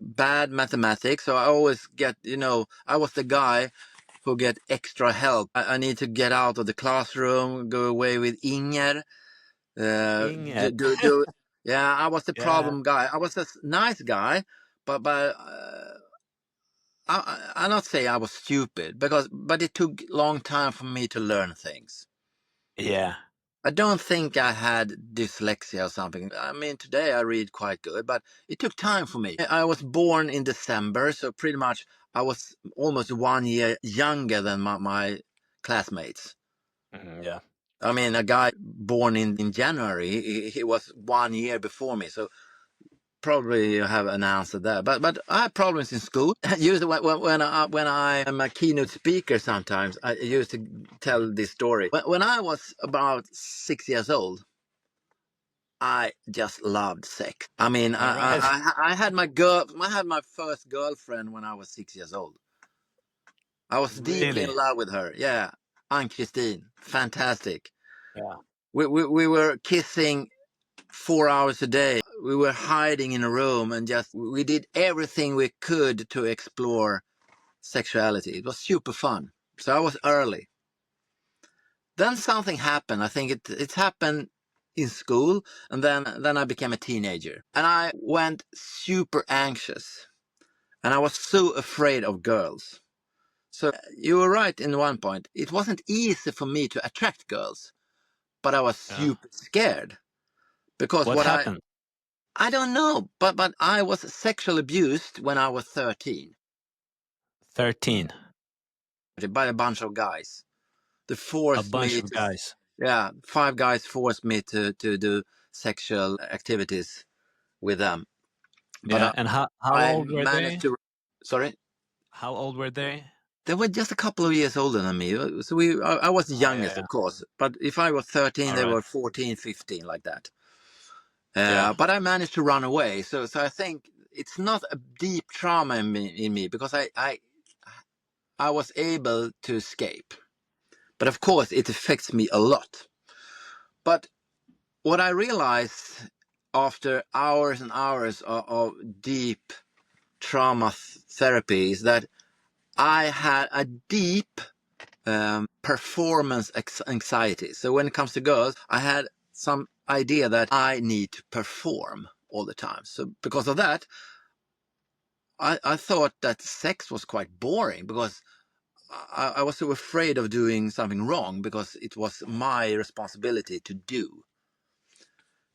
bad mathematics. So I always I was the guy who get extra help. I need to get out of the classroom, go away with Inger. Inger. Yeah, I was the Yeah. problem guy. I was a nice guy, but I not say I was stupid but it took long time for me to learn things. Yeah. I don't think I had dyslexia or something. I mean, today I read quite good, but it took time for me. I was born in December, so pretty much I was almost 1 year younger than my classmates. Yeah. I mean, a guy born in January, he was 1 year before me. So probably have an answer there. But I had problems in school. Usually when I am a keynote speaker, sometimes I used to tell this story. When I was about 6 years old, I just loved sex. I mean, All right. I had I had my first girlfriend when I was 6 years old. I was deeply in Really? love with her. Yeah, Ann-Christine, fantastic. Yeah. We were kissing 4 hours a day. We were hiding in a room and just we did everything we could to explore sexuality. It was super fun. So I was early. Then something happened. I think it happened in school, and then I became a teenager. And I went super anxious. And I was so afraid of girls. So you were right in one point. It wasn't easy for me to attract girls, but I was Yeah. super scared because What happened? I don't know, but I was sexually abused when I was 13 13. by a bunch of guys. They A forced bunch me of to, guys. yeah, 5 guys forced me to do sexual activities with them. But Yeah. And how I old were managed they? to, sorry, How old were they? they were just a couple of years older than me. So I was the Oh, yeah, youngest, yeah. of course. But if I was 13, All they right. were 14, 15, like that. Yeah. But I managed to run away. So I think it's not a deep trauma in me because I was able to escape. But of course, it affects me a lot. But what I realized after hours and hours of deep trauma therapy is that I had a deep performance anxiety. So when it comes to girls, I had some idea that I need to perform all the time. So because of that, I thought that sex was quite boring because I was so afraid of doing something wrong because it was my responsibility to do.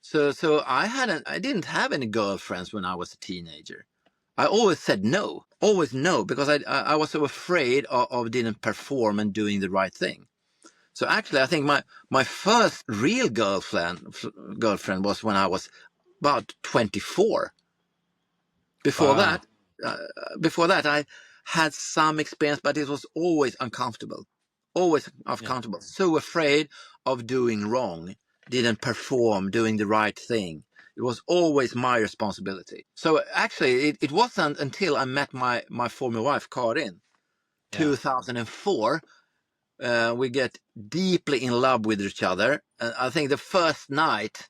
So I didn't have any girlfriends when I was a teenager. I always said no, always no, because I was so afraid of didn't perform and doing the right thing. So actually, I think my first real girlfriend was when I was about 24. Before Wow. that, uh, before that, I had some experience, but it was always uncomfortable, always Yeah. uncomfortable. So afraid of doing wrong, didn't perform, doing the right thing. It was always my responsibility. So actually, it wasn't until I met my former wife, Karin, Yeah. 2004. We get deeply in love with each other. I think the first night,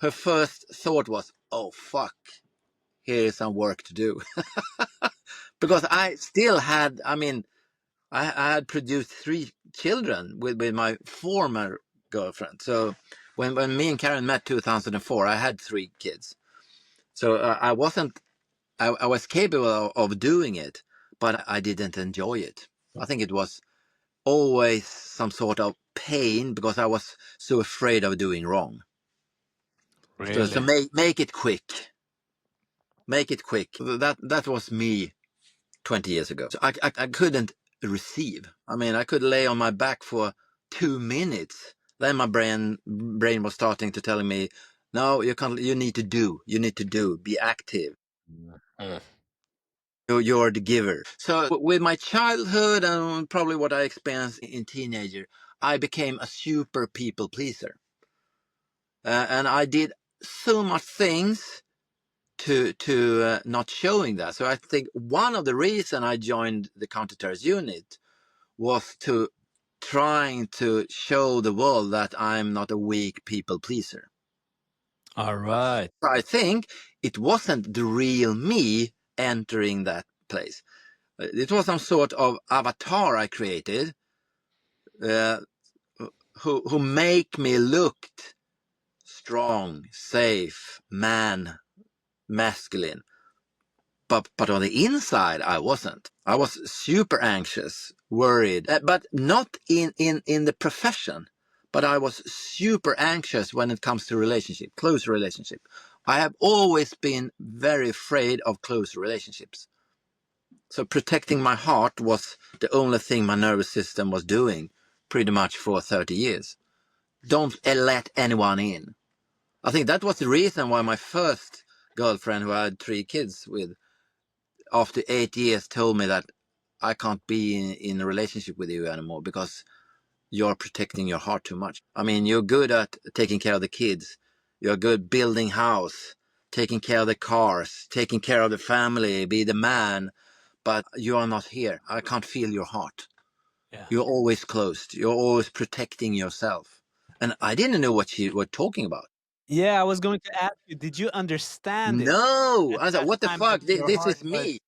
her first thought was, "Oh fuck, here is some work to do." Because I still had, I mean, I had produced 3 children with my former girlfriend. So when me and Karen met 2004, I had 3 kids. So I wasn't, I was capable of doing it, but I didn't enjoy it. I think it was always some sort of pain because I was so afraid of doing wrong. So Really? make it quick. Make it quick. That was me 20 years ago. So I couldn't receive. I mean, I could lay on my back for 2 minutes. Then my brain was starting to telling me, no, you can't, you need to do, be active. Mm. You're the giver. So with my childhood and probably what I experienced in teenager, I became a super people pleaser. And I did so much things to not showing that. So I think one of the reason I joined the counterterrorist unit was to trying to show the world that I'm not a weak people pleaser. All right. So I think it wasn't the real me entering that place. It was some sort of avatar I created uh, who make me look strong, safe, masculine. But on the inside, I wasn't. I was super anxious, worried, but not in the profession. But I was super anxious when it comes to relationship, close relationship. I have always been very afraid of close relationships. So protecting my heart was the only thing my nervous system was doing pretty much for 30 years. Don't let anyone in. I think that was the reason why my first girlfriend who I had 3 kids with, after 8 years, told me that I can't be in a relationship with you anymore because you're protecting your heart too much. I mean, you're good at taking care of the kids. You're good building house, taking care of the cars, taking care of the family, be the man. But you are not here. I can't feel your heart. Yeah. You're always closed. You're always protecting yourself. And I didn't know what she was talking about. Yeah, I was going to ask you, did you understand it No, at I said, that what the time that fuck? your This heart is was me.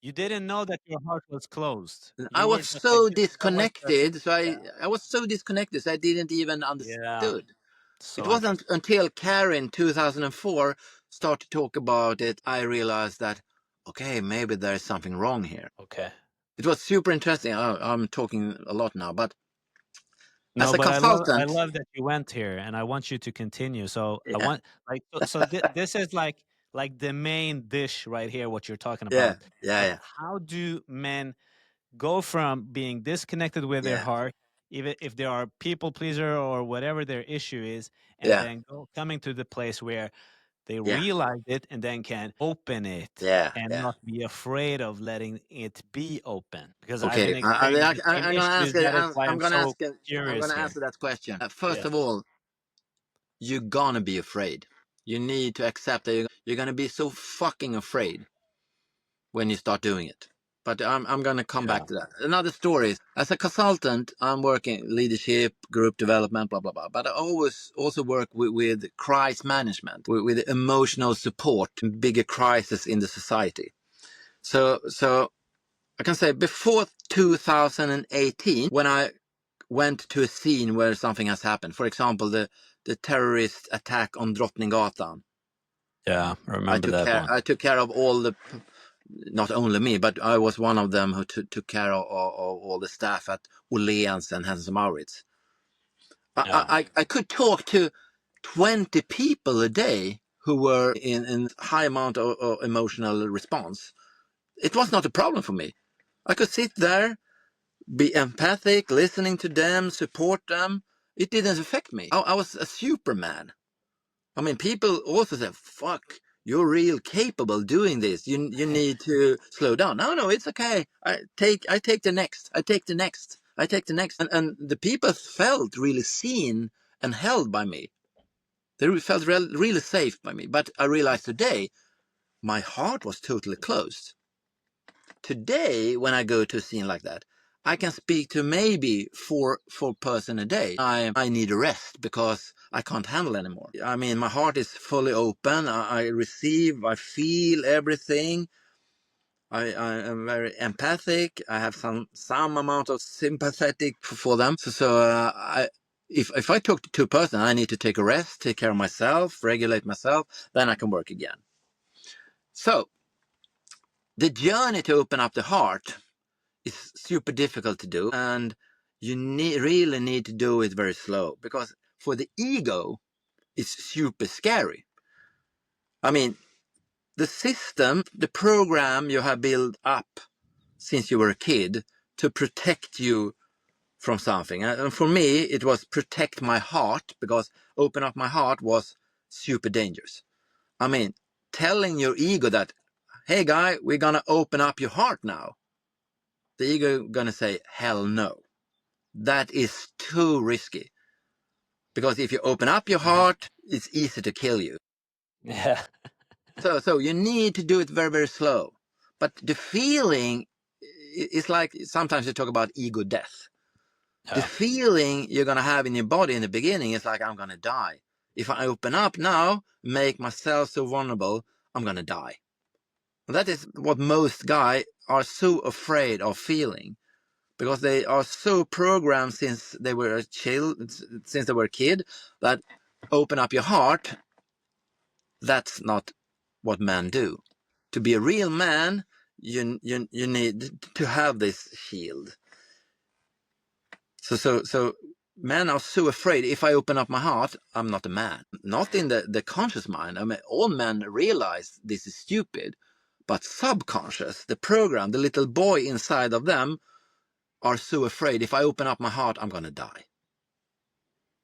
you didn't know that your heart was closed. I You were was just like, so that was the disconnected. yeah, I was so disconnected. So I didn't even yeah. understood. It So wasn't interesting. until Karen 2004 started to talk about it, I realized that, okay, maybe there's something wrong here. Okay. It was super interesting. I'm talking a lot now, but as No, a but I consultant, love that you went here, and I want you to continue. So I yeah, want like this is like the main dish right here. What you're talking yeah, about. yeah, Like, yeah, how do men go from being disconnected with their yeah, heart, even if they are people pleaser or whatever their issue is, and yeah, then coming to the place where they yeah, realize it and then can open it yeah, and yeah. not be afraid of letting it be open. Because I've Okay, been experiencing the same I'm gonna issues. ask you. That is why I'm I'm gonna so ask you. I'm curious gonna here. answer that question. First Yeah. of all, you're gonna be afraid. You need to accept that you're gonna be so fucking afraid when you start doing it. But I'm going to come Yeah. back to that. Another story is, as a consultant, I'm working leadership, group development, blah, blah, blah. But I always also work with crisis management, with emotional support, bigger crisis in the society. So I can say before 2018, when I went to a scene where something has happened, for example, the terrorist attack on Drottninggatan, Yeah. I remember that one. I took care of all the, not only me, but I was one of them who took care of all the staff at Åhléns and Hans Mauritz. Yeah. I could talk to 20 people a day who were in high amount of emotional response. It was not a problem for me. I could sit there, be empathic, listening to them, support them. It didn't affect me. I was a superman. I mean, people also say, "Fuck, you're real capable doing this. You need to slow down." No, it's okay. I take the next. I take the next. I take the next. And the people felt really seen and held by me. They felt really safe by me. But I realized today, my heart was totally closed. Today, when I go to a scene like that, I can speak to maybe four person a day. I need a rest because I can't handle anymore. I mean, my heart is fully open. I receive, I feel everything. I am very empathic. I have some amount of sympathetic for them. If I talk to a person, I need to take a rest, take care of myself, regulate myself, then I can work again. So the journey to open up the heart is super difficult to do, and you really need to do it very slow, because for the ego it's super scary. I mean, the system, the program you have built up since you were a kid to protect you from something, and for me it was protect my heart, because open up my heart was super dangerous. I mean, telling your ego that, hey guy, we're gonna open up your heart now, the ego gonna say hell no. That is too risky, because if you open up your Uh-huh. heart, it's easy to kill you. Yeah. So you need to do it very, very slow. But the feeling is like, sometimes you talk about ego death. The Yeah. feeling you're going to have in your body in the beginning is like, I'm going to die. If I open up now, make myself so vulnerable, I'm going to die. And that is what most guys are so afraid of feeling, because they are so programmed since they were a child, since they were a kid, that open up your heart, that's not what men do. To be a real man, you need to have this shield. So men are so afraid, if I open up my heart, I'm not a man. Not in the conscious mind. I mean, all men realize this is stupid, but subconscious, the program, the little boy inside of them, are so afraid, if I open up my heart, I'm going to die.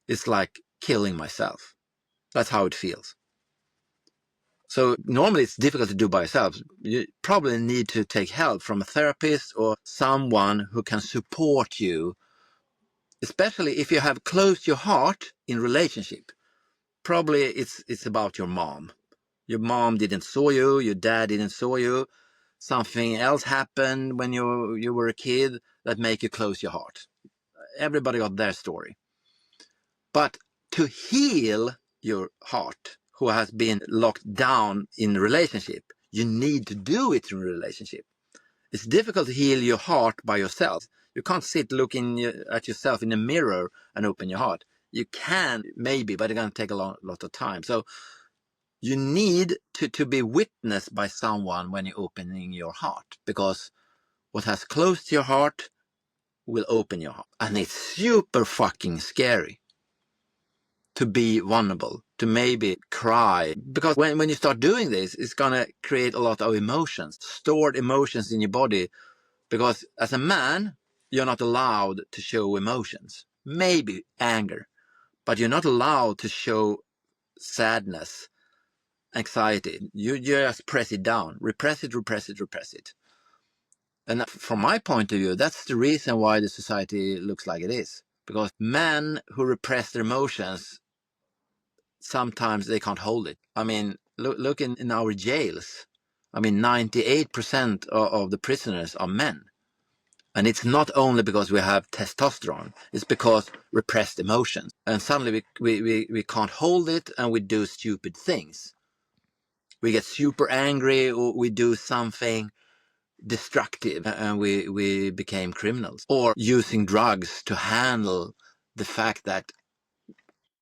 It's like killing myself. That's how it feels. So normally it's difficult to do by yourself. You probably need to take help from a therapist or someone who can support you, especially if you have closed your heart in relationship. Probably it's about your mom. Your mom didn't saw you, your dad didn't saw you. Something else happened when you were a kid that make you close your heart. Everybody got their story. But to heal your heart, who has been locked down in a relationship, you need to do it in a relationship. It's difficult to heal your heart by yourself. You can't sit looking at yourself in a mirror and open your heart. You can, maybe, but it's going to take a lot of time. So you need to be witnessed by someone when you're opening your heart, because what has closed your heart will open your heart. And it's super fucking scary to be vulnerable, to maybe cry. Because when you start doing this, it's going to create a lot of emotions, stored emotions in your body. Because as a man, you're not allowed to show emotions. Maybe anger, but you're not allowed to show sadness, anxiety. You just press it down, repress it, repress it, repress it. And from my point of view, that's the reason why the society looks like it is. Because men who repress their emotions, sometimes they can't hold it. I mean, look in our jails. I mean, 98% of the prisoners are men. And it's not only because we have testosterone, it's because repressed emotions. And suddenly we can't hold it and we do stupid things. We get super angry or we do something destructive and we became criminals. Or using drugs to handle the fact that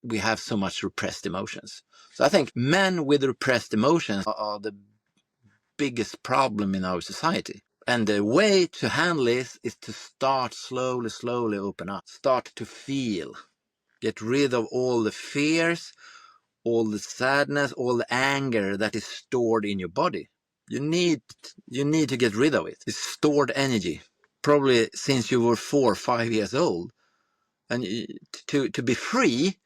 we have so much repressed emotions. So I think men with repressed emotions are the biggest problem in our society. And the way to handle this is to start slowly open up. Start to feel. Get rid of all the fears, all the sadness, all the anger that is stored in your body. You need to get rid of it. It's stored energy, probably since you were 4 or 5 years old. And to be free,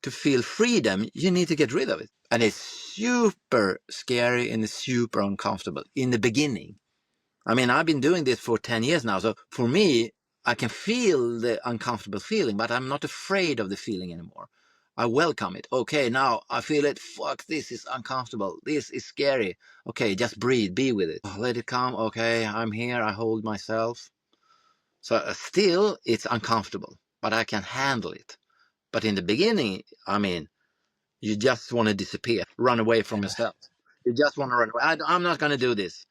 to feel freedom, you need to get rid of it. And it's super scary and it's super uncomfortable in the beginning. I mean, I've been doing this for 10 years now. So for me, I can feel the uncomfortable feeling, but I'm not afraid of the feeling anymore. I welcome it. Okay, now I feel it. Fuck, this is uncomfortable. This is scary. Okay, just breathe, be with it. Let it come. Okay, I'm here. I hold myself. So still, it's uncomfortable, but I can handle it. But in the beginning, I mean, you just want to disappear, run away from yourself. You just want to run away. I'm not going to do this.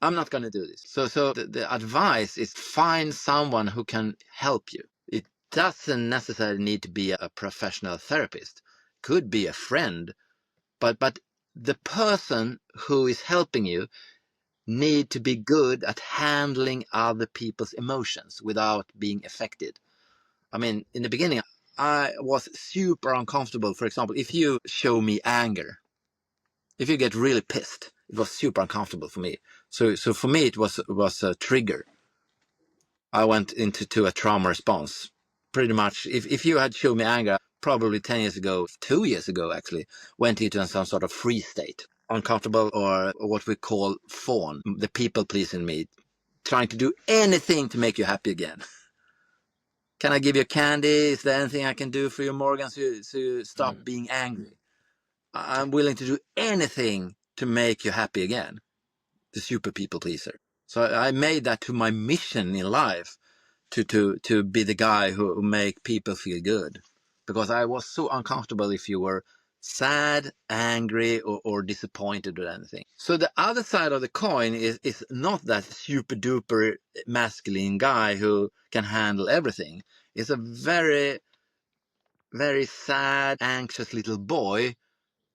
I'm not going to do this. So the advice is find someone who can help you. It doesn't necessarily need to be a professional therapist. Could be a friend, but the person who is helping you need to be good at handling other people's emotions without being affected. I mean, in the beginning, I was super uncomfortable. For example, if you show me anger, if you get really pissed, it was super uncomfortable for me. So for me, it was a trigger. I went into a trauma response. Pretty much, if you had shown me anger, probably 10 years ago, 2 years ago actually, went into some sort of freeze state. Uncomfortable, or what we call fawn, the people pleasing me, trying to do anything to make you happy again. Can I give you candy? Is there anything I can do for you, Morgan, so you stop being angry? I'm willing to do anything to make you happy again. The super people pleaser. So I made that to my mission in life, to be the guy who make people feel good, because I was so uncomfortable if you were sad, angry, or disappointed with anything. So the other side of the coin is not that super duper masculine guy who can handle everything. It's a very, very sad, anxious little boy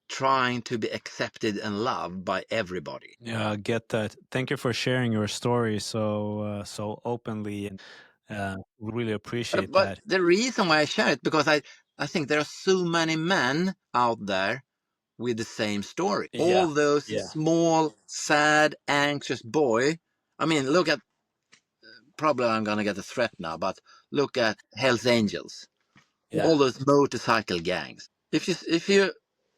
trying to be accepted and loved by everybody. Yeah, I get that. Thank you for sharing your story so openly, and we really appreciate But that. the reason why I share it, because I think there are so many men out there with the same story. Yeah, All those yeah, small, sad, anxious boy. I mean, look at, probably I'm going to get a threat now, but look at Hells Angels. yeah, All those motorcycle gangs. If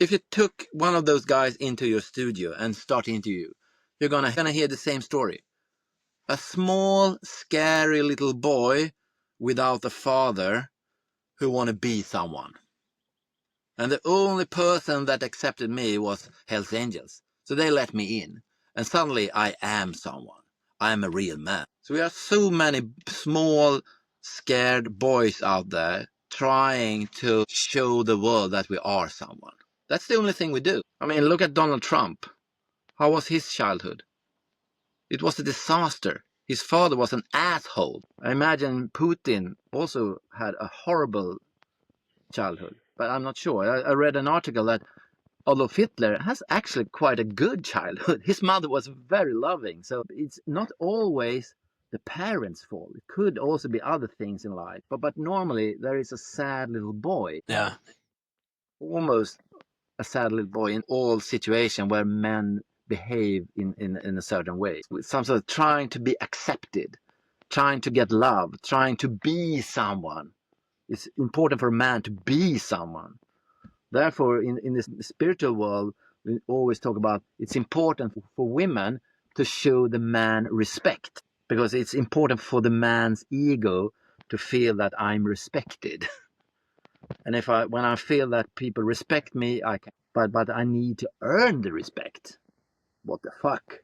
If you took one of those guys into your studio and start interview, you're gonna hear the same story. A small, scary little boy without a father who want to be someone. And the only person that accepted me was Hells Angels. So they let me in. And suddenly I am someone. I am a real man. So we are so many small, scared boys out there trying to show the world that we are someone. That's the only thing we do. I mean, look at Donald Trump. How was his childhood? It was a disaster. His father was an asshole. I imagine Putin also had a horrible childhood, but I'm not sure. I read an article that Adolf Hitler has actually quite a good childhood. His mother was very loving, so it's not always the parents' fault. It could also be other things in life, but normally there is a sad little boy. Yeah. Almost a sad little boy in all situations where men behave in a certain way. With some sort of trying to be accepted, trying to get love, trying to be someone. It's important for a man to be someone. Therefore, in this spiritual world, we always talk about it's important for women to show the man respect, because it's important for the man's ego to feel that I'm respected. And when I feel that people respect me, I can, but I need to earn the respect. What the fuck?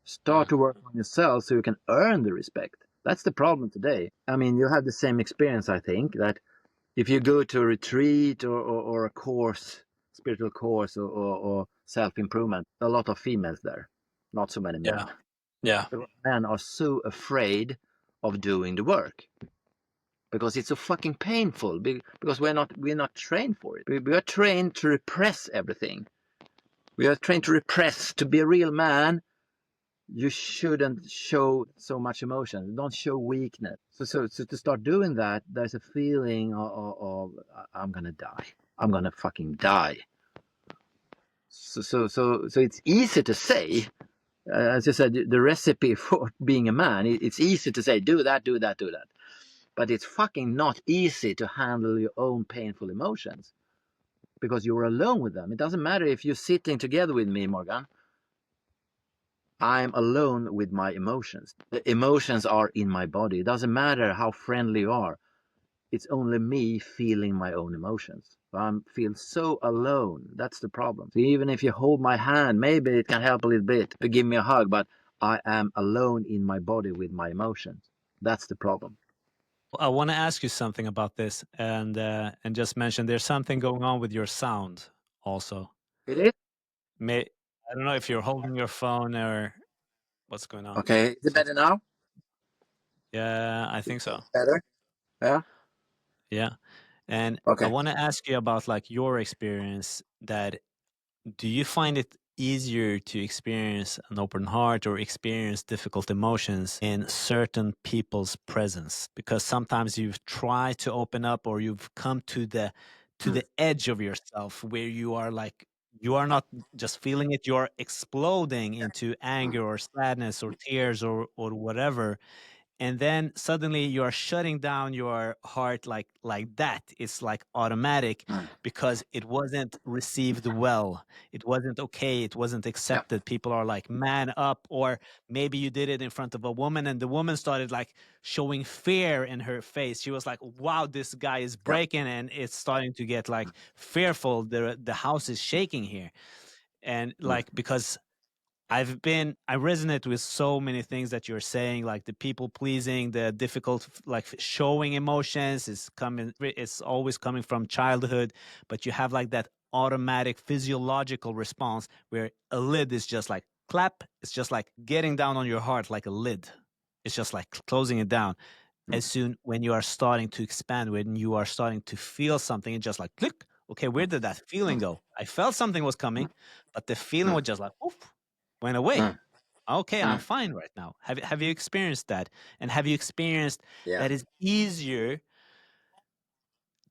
Start to work on yourself so you can earn the respect. That's the problem today. I mean, you have the same experience, I think, that if you go to a retreat or a course, spiritual course or self-improvement, a lot of females there, not so many men. Yeah. Yeah. Because men are so afraid of doing the work because it's so fucking painful, because we're not trained for it. We are trained to repress everything. We are trained to repress. To be a real man, you shouldn't show so much emotion. Don't show weakness. So to start doing that, there's a feeling of I'm gonna die. I'm gonna fucking die. So it's easy to say, as you said, the recipe for being a man. It's easy to say, do that, do that, do that. But it's fucking not easy to handle your own painful emotions because you're alone with them. It doesn't matter if you're sitting together with me, Morgan. I'm alone with my emotions. The emotions are in my body. It doesn't matter how friendly you are. It's only me feeling my own emotions. I feel so alone. That's the problem. So even if you hold my hand, maybe it can help a little bit to give me a hug, but I am alone in my body with my emotions. That's the problem. I want to ask you something about this, and just mention there's something going on with your sound also. It is? May I don't know if you're holding your phone or what's going on. Okay. Is it better now? Yeah, I think so. Better? Yeah? Yeah. And I Okay. want to ask you about like your experience that do you find it easier to experience an open heart or experience difficult emotions in certain people's presence? Because sometimes you've tried to open up or you've come to Mm. the edge of yourself where you are like you are not just feeling it, you're exploding into Mm. anger or sadness or tears or whatever, and then suddenly you're shutting down your heart like that. It's like automatic Mm. because it wasn't received well, it wasn't okay, it wasn't Yeah. accepted. People are like, man up. Or maybe you did it in front of a woman and the woman started like showing fear in her face. She was like, wow, this guy is Yeah. breaking, and it's starting to get like fearful. The house is shaking here. And Mm. like, because I resonate with so many things that you're saying, like the people pleasing, the difficult, like showing emotions is coming, it's always coming from childhood, but you have like that automatic physiological response where a lid is just like clap. It's just like getting down on your heart like a lid. It's just like closing it down. Mm. As soon when you are starting to expand, when you are starting to feel something, it's just like click. Okay, where Mm. did that feeling Mm. go? I felt something was Mm. coming, but the feeling Mm. was just like oof, went away. Mm. Okay, I'm Mm. fine right now. Have you experienced that? And have you experienced Yeah. that it's easier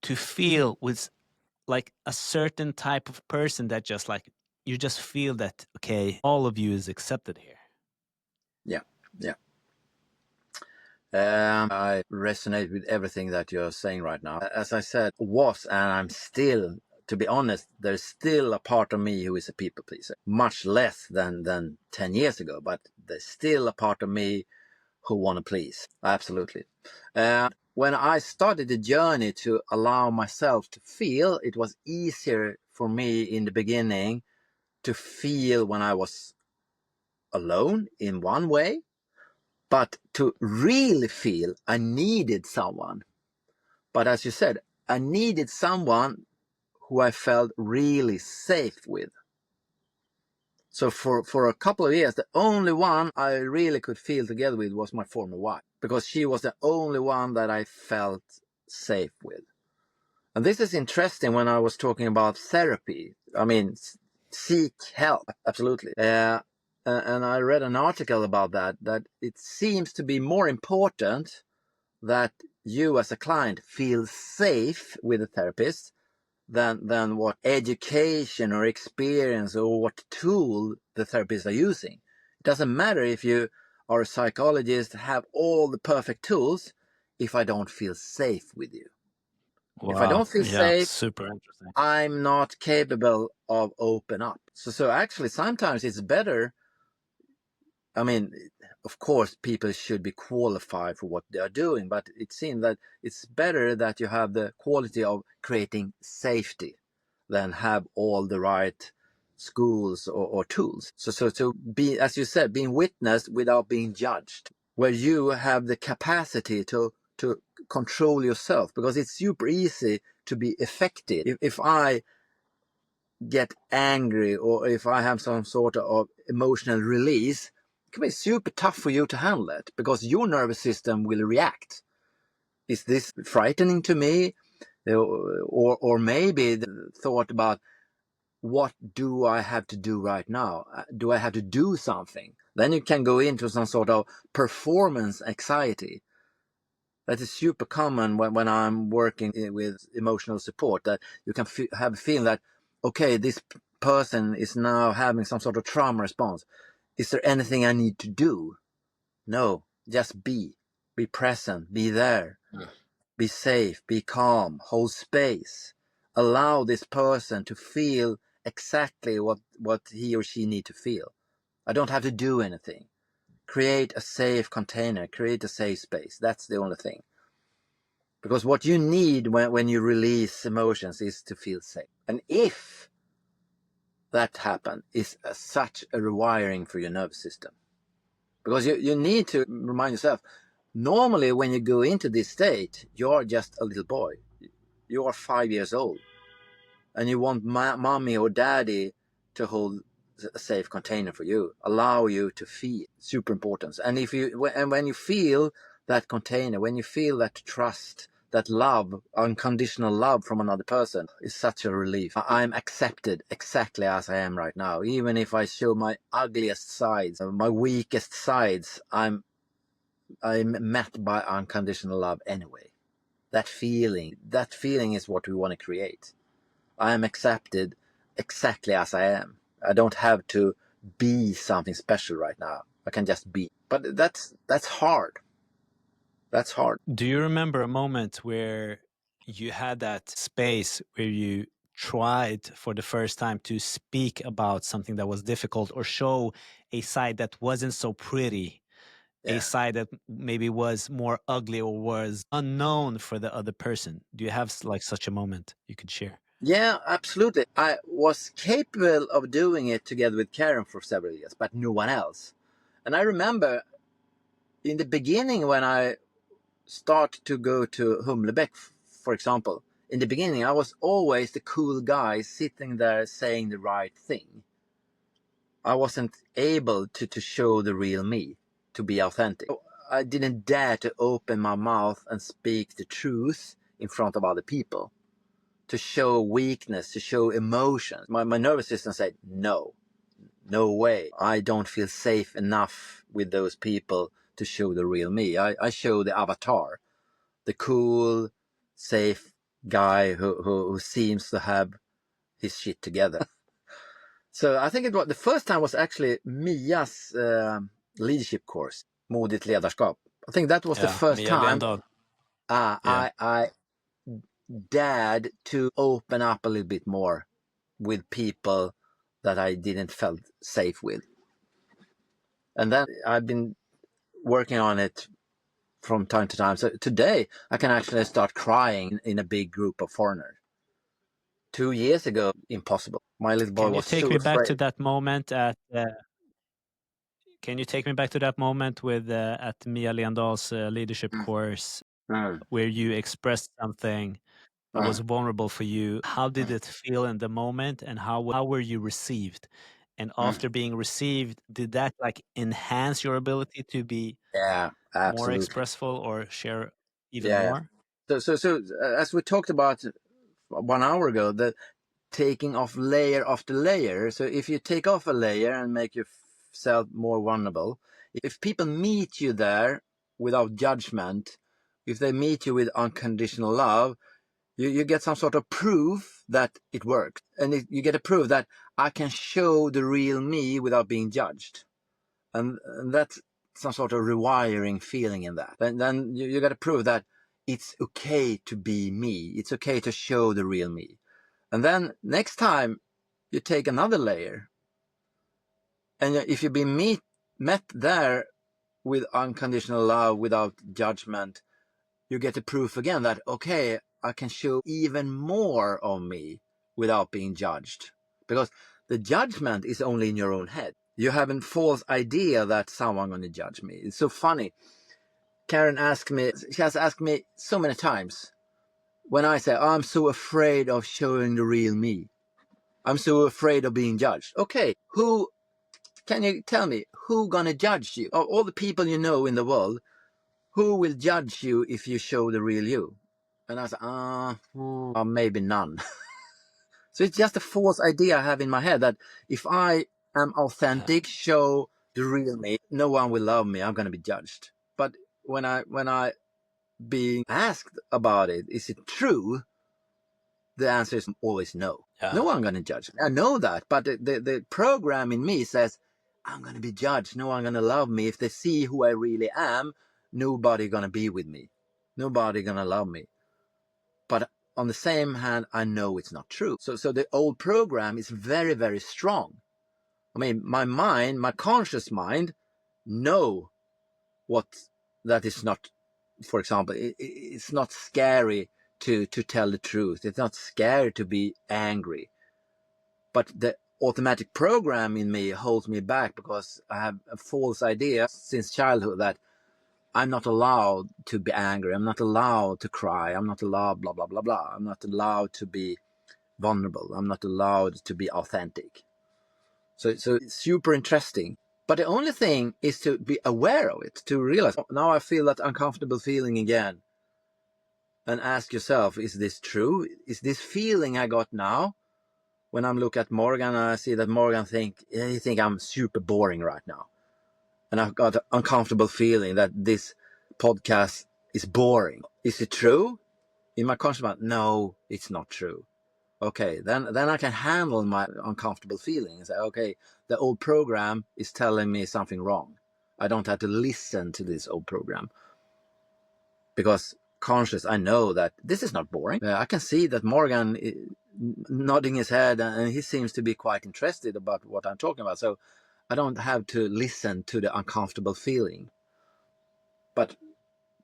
to feel with like a certain type of person that just like you just feel that okay, all of you is accepted here. Yeah. Yeah. I resonate with everything that you're saying right now. As I said, was and I'm still to be honest, there's still a part of me who is a people pleaser, much less than 10 years ago, but there's still a part of me who want to please. Absolutely. When I started the journey to allow myself to feel, it was easier for me in the beginning to feel when I was alone in one way, but to really feel, I needed someone. But as you said, I needed someone who I felt really safe with. So for a couple of years, the only one I really could feel together with was my former wife, because she was the only one that I felt safe with. And this is interesting when I was talking about therapy. I mean, seek help, absolutely. And I read an article about that it seems to be more important that you as a client feel safe with a therapist than what education or experience or what tool the therapists are using. It doesn't matter if you are a psychologist, have all the perfect tools, if I don't feel safe with you. If I Wow. don't feel Yeah. safe, Super interesting. I'm not capable of open up. So actually sometimes it's better. I mean, of course, people should be qualified for what they are doing, but it seems that it's better that you have the quality of creating safety than have all the right schools or tools. So to be, as you said, being witnessed without being judged, where you have the capacity to control yourself, because it's super easy to be affected. If I get angry or if I have some sort of emotional release, it can be super tough for you to handle it because your nervous system will react. Is this frightening to me? Or maybe the thought about, what do I have to do right now? Do I have to do something? Then you can go into some sort of performance anxiety. That is super common when I'm working with emotional support, that you can have a feeling that, okay, this person is now having some sort of trauma response. Is there anything I need to do? No, just be present, be there, be safe, be calm, hold space, allow this person to feel exactly what he or she need to feel. I don't have to do anything. Create a safe container, create a safe space. That's the only thing. Because what you need when you release emotions is to feel safe. And if that happens, is such a rewiring for your nervous system. Because you need to remind yourself, normally when you go into this state, you're just a little boy. You are 5 years old. And you want mommy or daddy to hold a safe container for you, allow you to feel. Super important. And when you feel that container, when you feel that trust, that love, unconditional love from another person, is such a relief. I'm accepted exactly as I am right now. Even if I show my ugliest sides, my weakest sides, I'm met by unconditional love anyway. That feeling is what we want to create. I am accepted exactly as I am. I don't have to be something special right now. I can just be. But that's hard. That's hard. Do you remember a moment where you had that space where you tried for the first time to speak about something that was difficult or show a side that wasn't so pretty, a Yeah. side that maybe was more ugly or was unknown for the other person? Do you have like such a moment you could share? Yeah, absolutely. I was capable of doing it together with Karen for several years, but no one else. And I remember in the beginning when I start to go to Humlebeck, for example, in the beginning I was always the cool guy sitting there saying the right thing. I wasn't able to show the real me, to be authentic. I didn't dare to open my mouth and speak the truth in front of other people, to show weakness, to show emotions. My nervous system said, no way. I don't feel safe enough with those people to show the real me. I show the avatar, the cool, safe guy who seems to have his shit together. So I think the first time was actually Mia's leadership course, Modigt ledarskap. I think that was the Yeah, first Mia time Glendal. Yeah. I dared to open up a little bit more with people that I didn't felt safe with. And then I've been working on it from time to time. So today I can actually start crying in a big group of foreigners. 2 years ago, impossible. My little boy Can you was take so me back to afraid. that moment at? Can you take me back to that moment with at Mia Lendahl's leadership course Mm, where you expressed something that was mm, vulnerable for you? How did mm, it feel in the moment, and how were you received? And mm. after being received, did that like enhance your ability to be Yeah, more absolutely. expressful or share even Yeah. more? So as we talked about 1 hour ago, the taking off layer after layer. So if you take off a layer and make yourself more vulnerable, if people meet you there without judgment, if they meet you with unconditional love, you get some sort of proof that it works. And you get a proof that I can show the real me without being judged. And that's some sort of rewiring feeling in that. And then you got to prove that it's okay to be me. It's okay to show the real me. And then next time you take another layer, and if you've been met there with unconditional love, without judgment, you get the proof again that, okay, I can show even more of me without being judged. Because the judgment is only in your own head. You have a false idea that someone's going to judge me. It's so funny. Karen she has asked me so many times when I say, oh, I'm so afraid of showing the real me. I'm so afraid of being judged. Okay, who can you tell me who gonna judge you? Of all the people you know in the world, who will judge you if you show the real you? And I said, maybe none. So it's just a false idea I have in my head that if I am authentic, show the real me, no one will love me. I'm gonna be judged. But when I being asked about it, is it true? The answer is always no. Yeah. No one gonna judge me. I know that, but the program in me says I'm gonna be judged. No one gonna love me. If they see who I really am, nobody gonna be with me. Nobody gonna love me. But on the same hand, I know it's not true. So the old program is very, very strong. I mean, my mind, my conscious mind, know what that is not. For example, it's not scary to tell the truth. It's not scary to be angry. But the automatic program in me holds me back because I have a false idea since childhood that I'm not allowed to be angry. I'm not allowed to cry. I'm not allowed blah, blah, blah, blah. I'm not allowed to be vulnerable. I'm not allowed to be authentic. So it's super interesting. But the only thing is to be aware of it, to realize, oh, now I feel that uncomfortable feeling again. And ask yourself, is this true? Is this feeling I got now? When I'm looking at Morgan, I see that Morgan he think I'm super boring right now. And I've got an uncomfortable feeling that this podcast is boring. Is it true? In my conscious mind, no, it's not true. Okay, then I can handle my uncomfortable feeling and say, okay, the old program is telling me something wrong. I don't have to listen to this old program because conscious, I know that this is not boring. I can see that Morgan nodding his head and he seems to be quite interested about what I'm talking about. So I don't have to listen to the uncomfortable feeling. But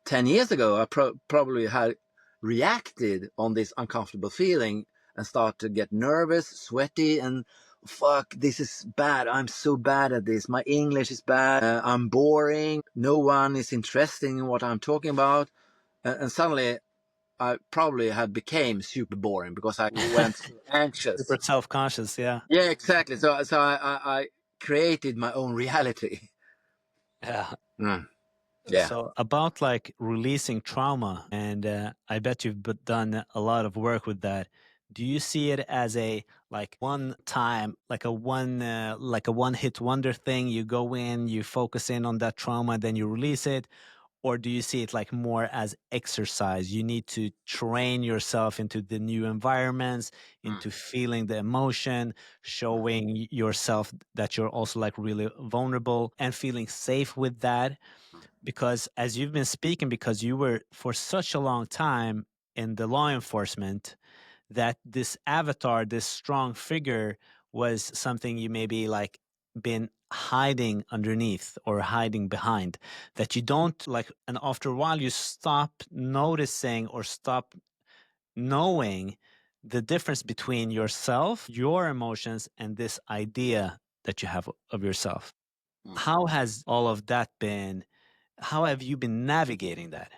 10 years ago, I probably had reacted on this uncomfortable feeling and start to get nervous, sweaty, and fuck, this is bad. I'm so bad at this. My English is bad. I'm boring. No one is interested in what I'm talking about. And suddenly I probably had became super boring because I went so Super anxious. self-conscious, yeah. Yeah, exactly. So I created my own reality. Yeah. Mm, yeah. So about like releasing trauma, and I bet you've done a lot of work with that. Do you see it as a like one time, like a one hit wonder thing? You go in, you focus in on that trauma, then you release it, or do you see it like more as exercise? You need to train yourself into the new environments, Mm, into feeling the emotion, showing yourself that you're also like really vulnerable and feeling safe with that. Because as you've been speaking, because you were for such a long time in the law enforcement, that this avatar, this strong figure, was something you maybe like been hiding underneath or hiding behind, that you don't like, and after a while you stop noticing or stop knowing the difference between yourself, your emotions, and this idea that you have of yourself. How has all of that been? How have you been navigating that?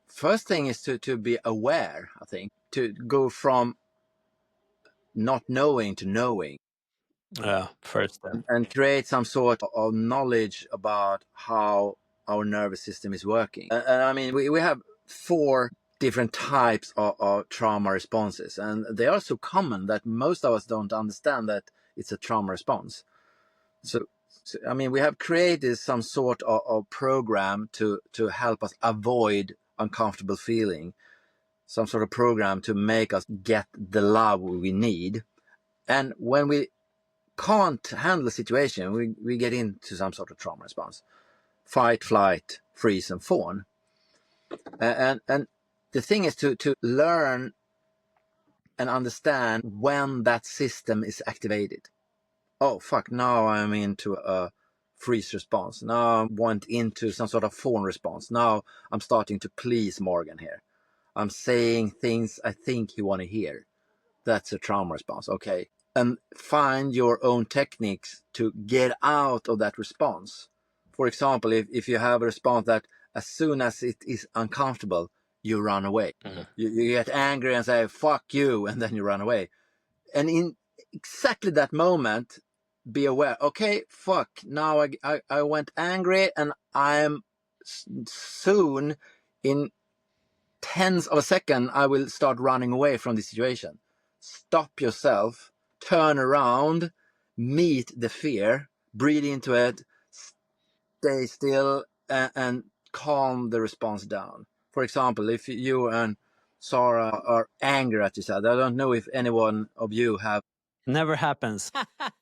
First thing is to be aware, I think, to go from not knowing to knowing, First step. and create some sort of knowledge about how our nervous system is working. And I mean, we have 4 different types of trauma responses, and they are so common that most of us don't understand that it's a trauma response. So I mean, we have created some sort of program to help us avoid uncomfortable feeling, some sort of program to make us get the love we need. And when we can't handle the situation, we get into some sort of trauma response: fight, flight, freeze, and fawn. And the thing is to learn and understand when that system is activated. Oh fuck, now I'm into a freeze response. Now I went into some sort of fawn response. Now I'm starting to please Morgan here. I'm saying things I think you want to hear. That's a trauma response. Okay. And find your own techniques to get out of that response. For example, if you have a response that as soon as it is uncomfortable, you run away. You get angry and say, fuck you, and then you run away. And in exactly that moment, be aware, okay, fuck, now I went angry, and I'm soon, in tenths of a second, I will start running away from the situation. Stop yourself, turn around, meet the fear, breathe into it, stay still, and calm the response down. For example, if you and Sarah are angry at each other, I don't know if anyone of you have. Never happens.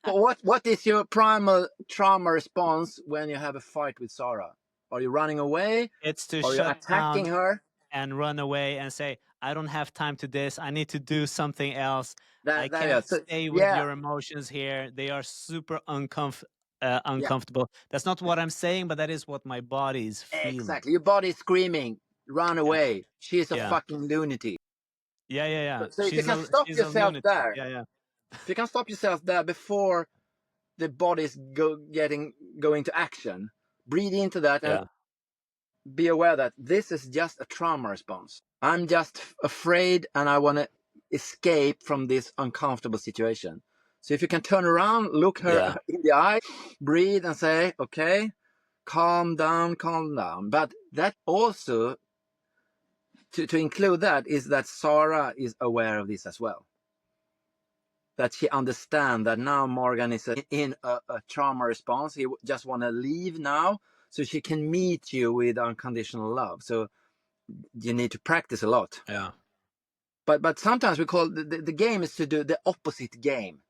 What is your primal trauma response when you have a fight with Sarah? Are you running away? It's to Are you shut attacking down her? and run away and say, I don't have time to this. I need to do something else. I Yeah. can't So, stay with yeah, your emotions here. They are super yeah, uncomfortable. That's not what I'm saying, but that is what my body is feeling. exactly. Your body's screaming, run Yeah. away. She's a Yeah. fucking lunatic. Yeah. So if you can stop She's a yourself lunatic. there, Yeah. if you can stop yourself there before the body's going to action, breathe into that and Yeah. be aware that this is just a trauma response. I'm just afraid and I want to escape from this uncomfortable situation. So if you can turn around, look her Yeah. in the eye, breathe and say, okay, calm down, calm down. But that also, to include that, is that Sarah is aware of this as well. That she understands that now Morgan is in a trauma response. He just want to leave now so she can meet you with unconditional love. So you need to practice a lot. Yeah. But sometimes we call the game is to do the opposite game.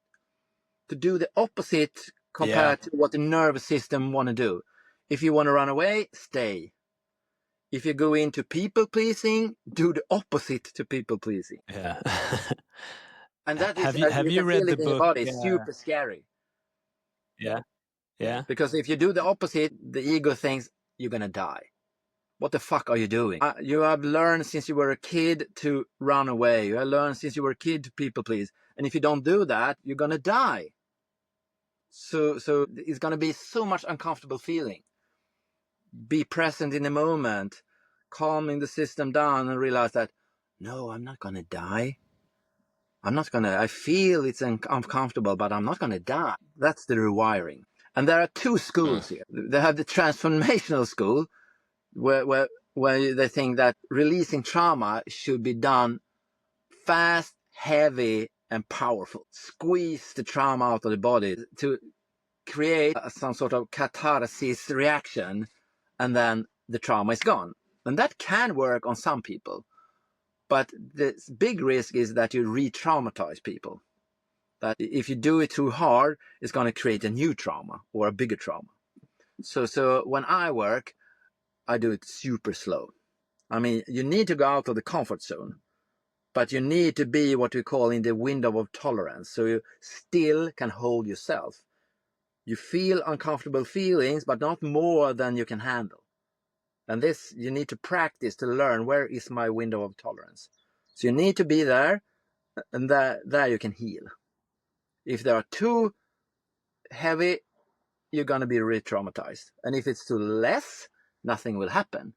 To do the opposite Yeah. compared to what the nervous system want to do. If you want to run away, stay. If you go into people pleasing, do the opposite to people pleasing. Yeah. And that is, Have you you can feel read the it in your book? body, super scary. Yeah. Yeah. Because if you do the opposite, the ego thinks you're going to die. What the fuck are you doing? You have learned since you were a kid to run away. You have learned since you were a kid to people please. And if you don't do that, you're going to die. So it's going to be so much uncomfortable feeling. Be present in the moment, calming the system down and realize that, no, I'm not going to die. I feel it's uncomfortable, but I'm not going to die. That's the rewiring. And there are 2 schools here. They have the transformational school, where they think that releasing trauma should be done fast, heavy, and powerful. Squeeze the trauma out of the body to create some sort of catharsis reaction, and then the trauma is gone. And that can work on some people. But the big risk is that you re-traumatize people. That if you do it too hard, it's going to create a new trauma or a bigger trauma. So when I work, I do it super slow. I mean, you need to go out of the comfort zone, but you need to be what we call in the window of tolerance. So you still can hold yourself. You feel uncomfortable feelings, but not more than you can handle. And this you need to practice to learn, where is my window of tolerance. So you need to be there, and there you can heal. If they are too heavy, you're going to be re-traumatized. And if it's too less, nothing will happen.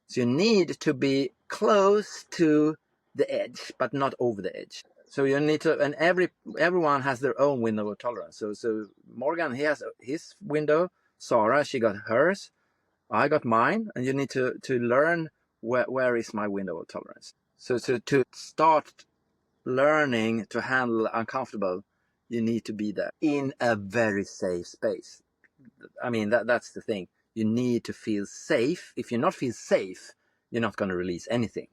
So you need to be close to the edge, but not over the edge. So you need to, and everyone has their own window of tolerance. So Morgan, he has his window. Sarah, she got hers. I got mine, and you need to learn where is my window of tolerance. So to start learning to handle uncomfortable, you need to be there in a very safe space. I mean, that's the thing. You need to feel safe. If you not feel safe, you're not going to release anything.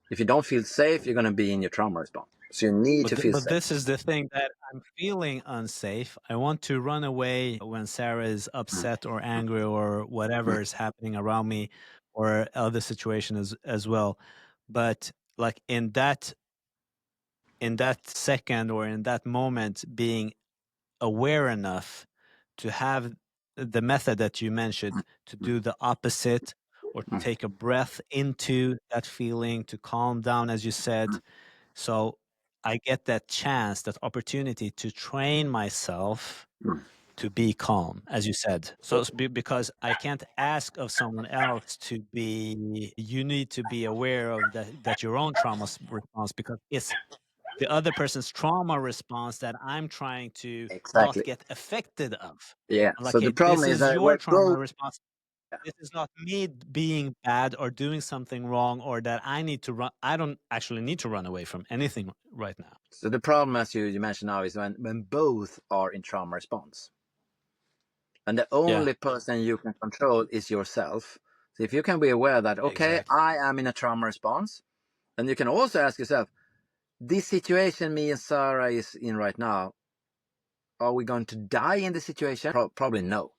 If you don't feel safe, you're going to be in your trauma response. So you need to feel But safe. this is the thing that I'm feeling unsafe. I want to run away when Sarah is upset or angry or whatever is happening around me or other situation as well. But like in that second or in that moment, being aware enough to have the method that you mentioned to do the opposite or to take a breath into that feeling to calm down, as you said. So I get that chance, that opportunity to train myself to be calm, as you said. So because I can't ask of someone else to be, you need to be aware of that your own trauma response, because it's the other person's trauma response that I'm trying to not Exactly. get affected of. Yeah. I'm like, So the hey, problem this is is that your we're trauma both. response. This is not me being bad or doing something wrong or that I need to run. I don't actually need to run away from anything right now. So the problem, as you mentioned now, is when both are in trauma response, and the Yeah, only person you can control is yourself. So if you can be aware that, okay, exactly. I am in a trauma response, then you can also ask yourself, this situation me and Sarah is in right now, are we going to die in the situation? Probably no.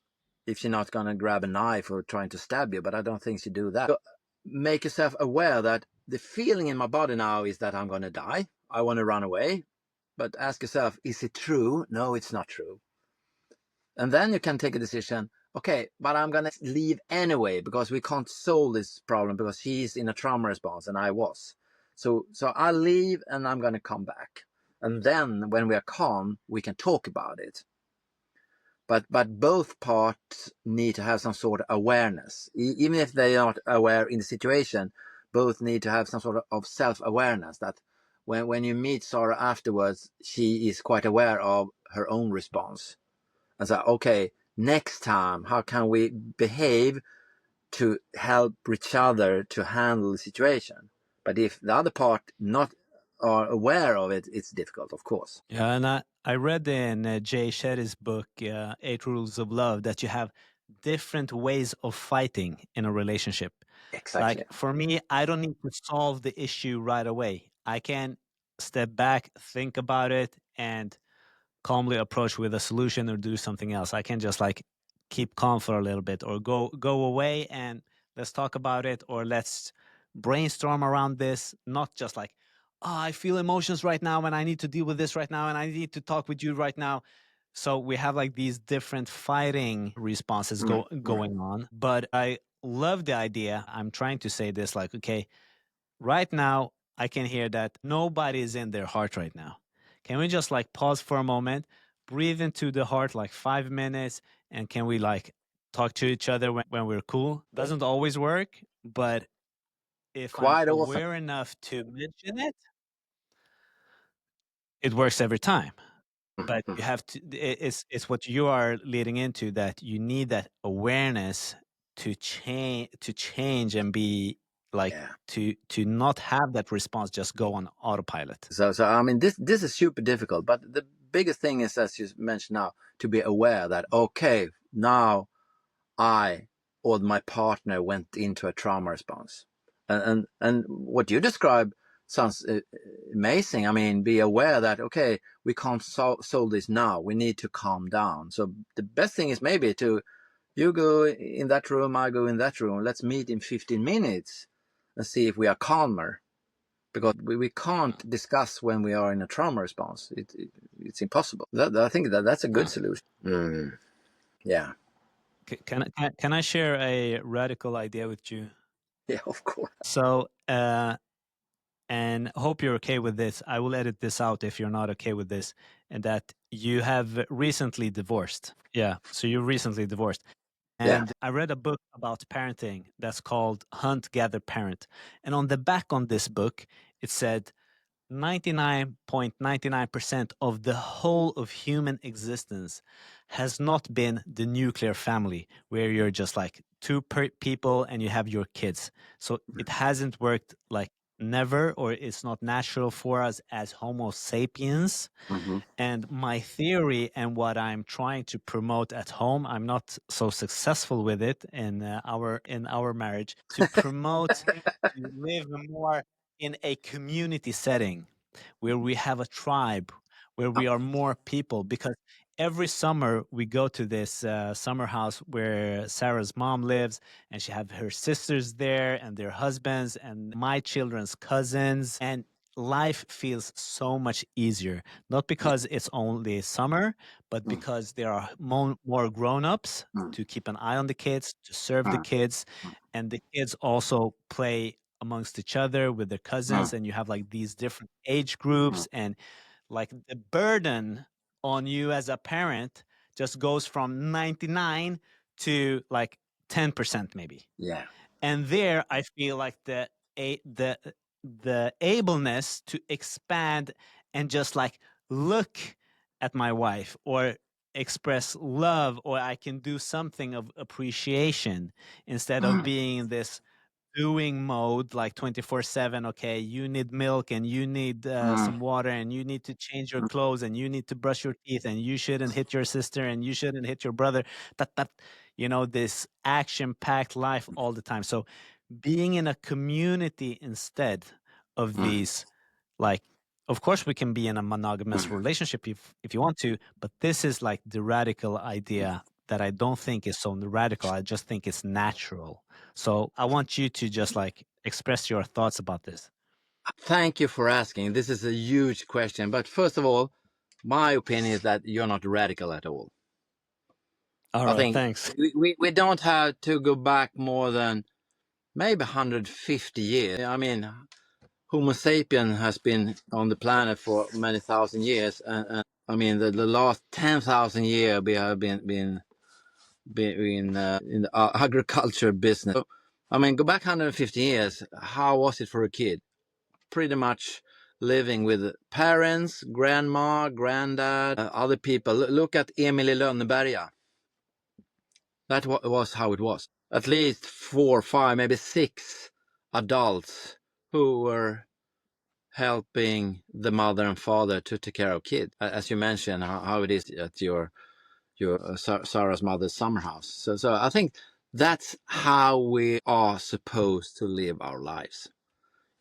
If she's not going to grab a knife or trying to stab you, but I don't think she do that. So make yourself aware that the feeling in my body now is that I'm going to die. I want to run away. But ask yourself, is it true? No, it's not true. And then you can take a decision. Okay, but I'm going to leave anyway because we can't solve this problem because she's in a trauma response and I was. So I'll leave and I'm going to come back. And then when we are calm, we can talk about it. But both parts need to have some sort of awareness. Even if they are not aware in the situation, both need to have some sort of self-awareness that when you meet Sarah afterwards, she is quite aware of her own response. And so, okay, next time, how can we behave to help each other to handle the situation? But if the other part not are aware of it, it's difficult, of course. Yeah, and I read in Jay Shetty's book, Eight Rules of Love, that you have different ways of fighting in a relationship. Exactly. Like for me, I don't need to solve the issue right away. I can step back, think about it, and calmly approach with a solution or do something else. I can just like keep calm for a little bit or go away and let's talk about it or let's brainstorm around this, not just like, oh, I feel emotions right now and I need to deal with this right now and I need to talk with you right now. So we have like these different fighting responses going on. But I love the idea. I'm trying to say this like, okay, right now, I can hear that nobody's in their heart right now. Can we just like pause for a moment, breathe into the heart like 5 minutes, and can we like talk to each other when we're cool? Doesn't always work, but if I'm Quite often. aware enough to mention it, it works every time. But you have to, it's what you are leading into, that you need that awareness to change and be like Yeah. to not have that response just go on autopilot. So I mean, this is super difficult. But the biggest thing is, as you mentioned now, to be aware that okay, now I or my partner went into a trauma response, and what you describe sounds amazing. I mean, be aware that okay, we can't solve this now. We need to calm down. So the best thing is maybe to you go in that room, I go in that room. Let's meet in 15 minutes. and see if we are calmer. Because we can't discuss when we are in a trauma response. It's impossible. I think that's a good solution. Yeah. Can I share a radical idea with you? Yeah, of course. So, and hope you're okay with this. I will edit this out if you're not okay with this. And that you have recently divorced. Yeah. So you recently divorced. Yeah. And I read a book about parenting that's called Hunt, Gather, Parent. And on the back on this book, it said 99.99% of the whole of human existence has not been the nuclear family where you're just like people and you have your kids. So it hasn't worked like never, or it's not natural for us as Homo sapiens. Mm-hmm. And my theory and what I'm trying to promote at home, I'm not so successful with it in our marriage, to promote to live more in a community setting where we have a tribe, where we are more people. Because every summer we go to this summer house where Sarah's mom lives, and she have her sisters there and their husbands and my children's cousins, and life feels so much easier, not because it's only summer, but because there are more grown-ups to keep an eye on the kids, to serve the kids, and the kids also play amongst each other with their cousins, and you have like these different age groups, and like the burden on you as a parent just goes from 99 to like 10% maybe. Yeah. And there I feel like the ableness to expand and just like look at my wife or express love, or I can do something of appreciation instead of being in this doing mode like 24/7. Okay, you need milk and you need some water and you need to change your clothes and you need to brush your teeth and you shouldn't hit your sister and you shouldn't hit your brother. That this action packed life all the time. So being in a community instead of these, like, of course we can be in a monogamous relationship if you want to, but this is like the radical idea that I don't think is so radical. I just think it's natural. So I want you to just like express your thoughts about this. Thank you for asking. This is a huge question. But first of all, my opinion is that you're not radical at all. All I right, think thanks. we don't have to go back more than maybe 150 years. I mean, Homo sapien has been on the planet for many thousand years. And I mean, the last 10,000 years we have been in the agriculture business. So, I mean, go back 150 years. How was it for a kid? Pretty much living with parents, grandma, granddad, other people. Look at Emily Lönneberga. That was how it was. At least 4, 5, maybe 6 adults who were helping the mother and father to take care of kids. As you mentioned, how it is at your Sarah's mother's summer house. So I think that's how we are supposed to live our lives,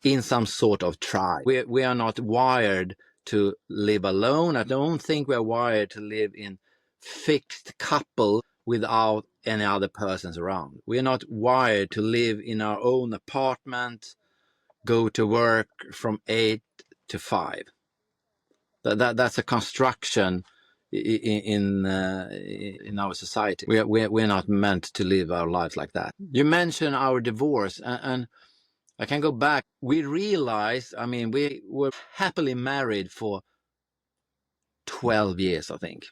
in some sort of tribe. We are not wired to live alone. I don't think we're wired to live in fixed couple without any other persons around. We're not wired to live in our own apartment, go to work from 8 to 5. That's a construction in our society. We're not meant to live our lives like that. You mentioned our divorce, and I can go back. We realized, I mean, we were happily married for 12 years, I think.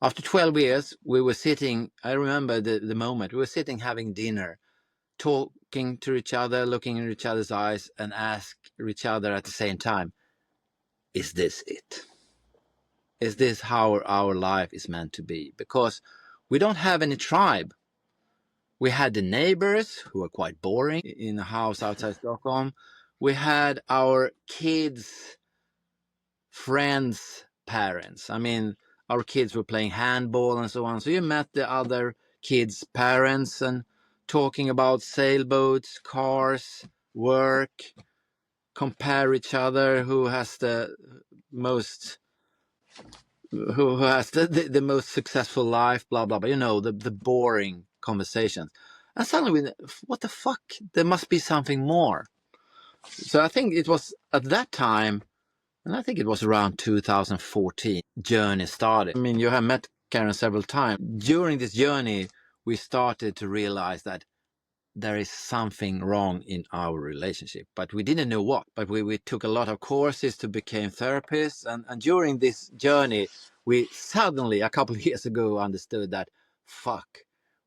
After 12 years, we were sitting, I remember the moment, we were sitting having dinner, talking to each other, looking in each other's eyes, and ask each other at the same time, is this it? Is this how our life is meant to be? Because we don't have any tribe. We had the neighbors who were quite boring in a house outside Stockholm. We had our kids' friends' parents. I mean, our kids were playing handball and so on. So you met the other kids' parents and talking about sailboats, cars, work, compare each other, who has the most the most successful life, blah blah blah. You know, the boring conversations. And suddenly, what the fuck? There must be something more. So I think it was at that time, and I think it was around 2014, journey started. I mean, you have met Karen several times. During this journey, we started to realize that there is something wrong in our relationship, but we didn't know what. But we took a lot of courses to become therapists. And during this journey, we suddenly, a couple of years ago, understood that, fuck,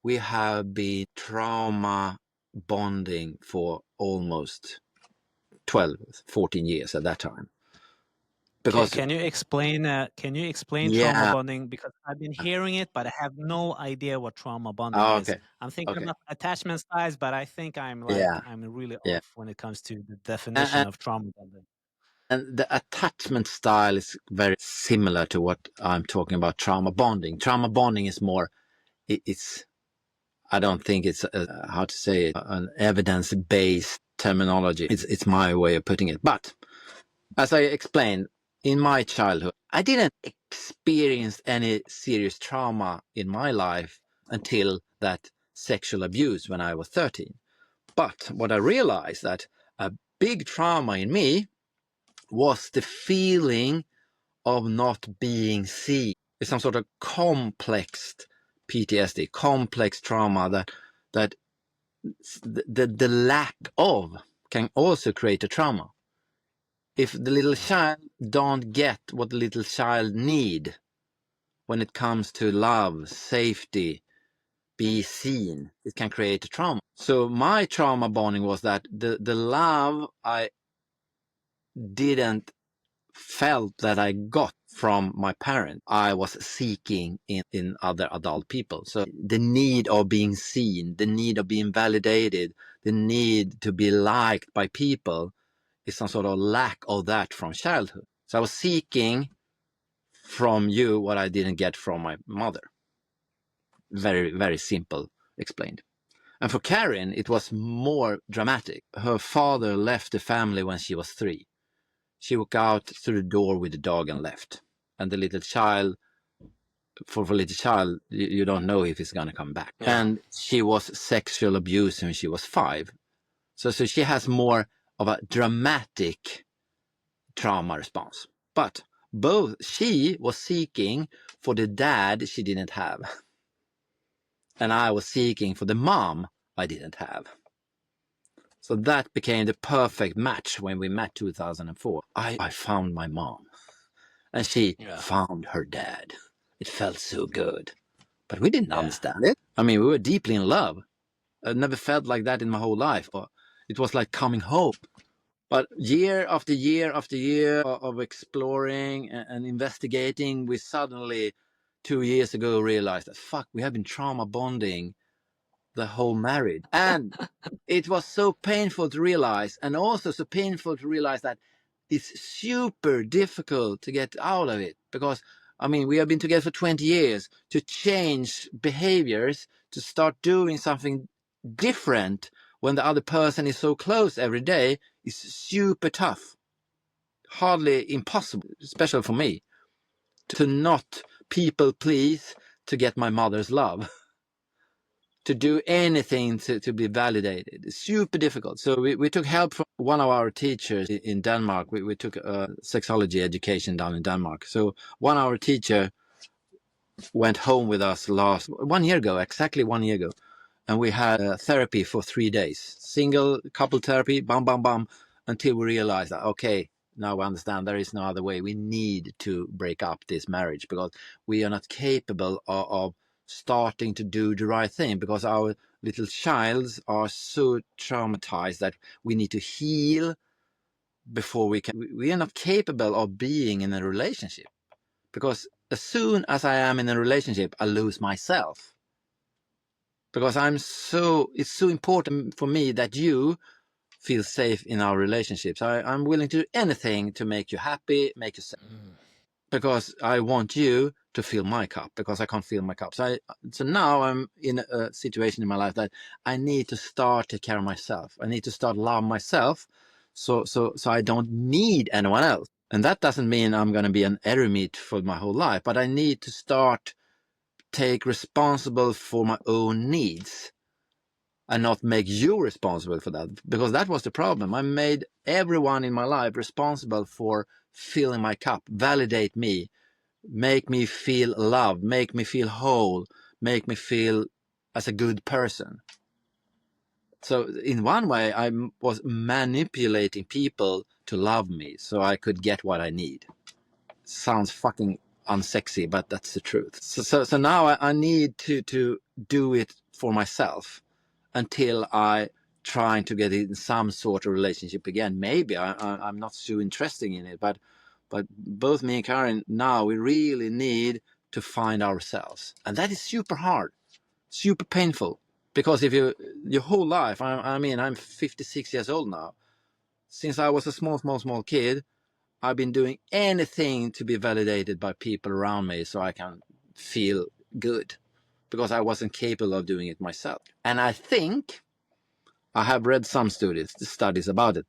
we have been trauma bonding for almost 12, 14 years at that time. Because, Can you explain? Can you explain trauma yeah, bonding? Because I've been hearing it, but I have no idea what trauma bonding is. okay, I'm thinking okay, about attachment styles, but I think yeah, I'm really yeah. off when it comes to the definition And, of trauma bonding. and the attachment style is very similar to what I'm talking about trauma bonding. Trauma bonding is more, it's, I don't think it's, how to say it, an evidence-based terminology. It's my way of putting it. But as I explained, in my childhood, I didn't experience any serious trauma in my life until that sexual abuse when I was 13. But what I realized that a big trauma in me was the feeling of not being seen. It's some sort of complex PTSD, complex trauma that the lack of can also create a trauma. If the little child don't get what the little child need when it comes to love, safety, be seen, it can create a trauma. So my trauma bonding was that the love I didn't felt that I got from my parent, I was seeking in other adult people. So the need of being seen, the need of being validated, the need to be liked by people is some sort of lack of that from childhood. So I was seeking from you what I didn't get from my mother. Very, very simple explained. And for Karen, it was more dramatic. Her father left the family when she was 3. She walked out through the door with the dog and left. And the little child, for a little child, you don't know if he's going to come back. Yeah. And she was sexual abused when she was 5. So she has more of a dramatic trauma response. But both she was seeking for the dad she didn't have, and I was seeking for the mom I didn't have. So that became the perfect match when we met 2004. I found my mom, and she found her dad. It felt so good. But we didn't understand it. I mean, we were deeply in love. I never felt like that in my whole life. It was like coming home. But year after year after year of exploring and investigating, we suddenly 2 years ago realized that, fuck, we have been trauma bonding the whole marriage. And it was so painful to realize, and also so painful to realize that it's super difficult to get out of it. Because, I mean, we have been together for 20 years. To change behaviors, to start doing something different when the other person is so close every day is super tough. Hardly impossible, especially for me, to not people please to get my mother's love. To do anything to be validated. It's super difficult. So we took help from one of our teachers in Denmark. We took a sexology education down in Denmark. So one of our teacher went home with us exactly 1 year ago. And we had therapy for 3 days. Single, couple therapy, bam, bam, bam, until we realized that, okay, now we understand there is no other way. We need to break up this marriage because we are not capable of starting to do the right thing because our little childs are so traumatized that we need to heal before we can. We are not capable of being in a relationship because as soon as I am in a relationship, I lose myself. Because it's so important for me that you feel safe in our relationships. I'm willing to do anything to make you happy, make you safe. Because I want you to fill my cup, because I can't fill my cup. So now I'm in a situation in my life that I need to start to take care of myself. I need to start love myself, so I don't need anyone else. And that doesn't mean I'm going to be an eremit for my whole life, but I need to start take responsible for my own needs. and not make you responsible for that, because that was the problem. I made everyone in my life responsible for filling my cup, validate me, make me feel loved, make me feel whole, make me feel as a good person. So in one way, I was manipulating people to love me so I could get what I need. Sounds fucking unsexy, but that's the truth. So now I need to do it for myself until I trying to get in some sort of relationship again. Maybe I'm not so interested in it, but both me and Karen now, we really need to find ourselves, and that is super hard, super painful. Because if you your whole life, I mean, I'm 56 years old now. Since I was a small kid, I've been doing anything to be validated by people around me so I can feel good, because I wasn't capable of doing it myself. And I think I have read some studies about it.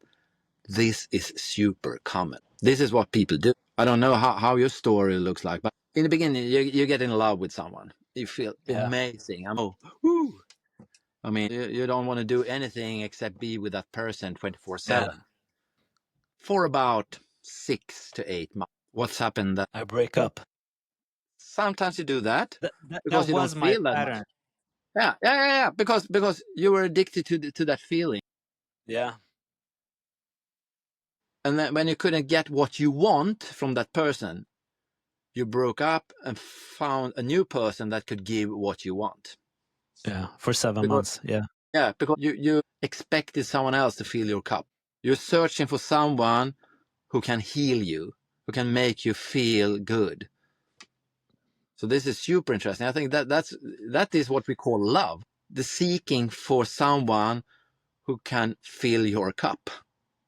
This is super common. This is what people do. I don't know how your story looks like, but in the beginning, you get in love with someone. You feel amazing. Woo. I mean, you don't want to do anything except be with that person 24/7 for about 6 to 8 months. What's happened? I break up. Sometimes you do that because That you don't was my feel that much. pattern. Yeah. Because you were addicted to that feeling, Yeah. and then when you couldn't get what you want from that person, you broke up and found a new person that could give what you want. Yeah. For 7 Because months. Yeah. because you expected someone else to fill your cup. You're searching for someone who can heal you, who can make you feel good. So this is super interesting. I think that is what we call love. The seeking for someone who can fill your cup,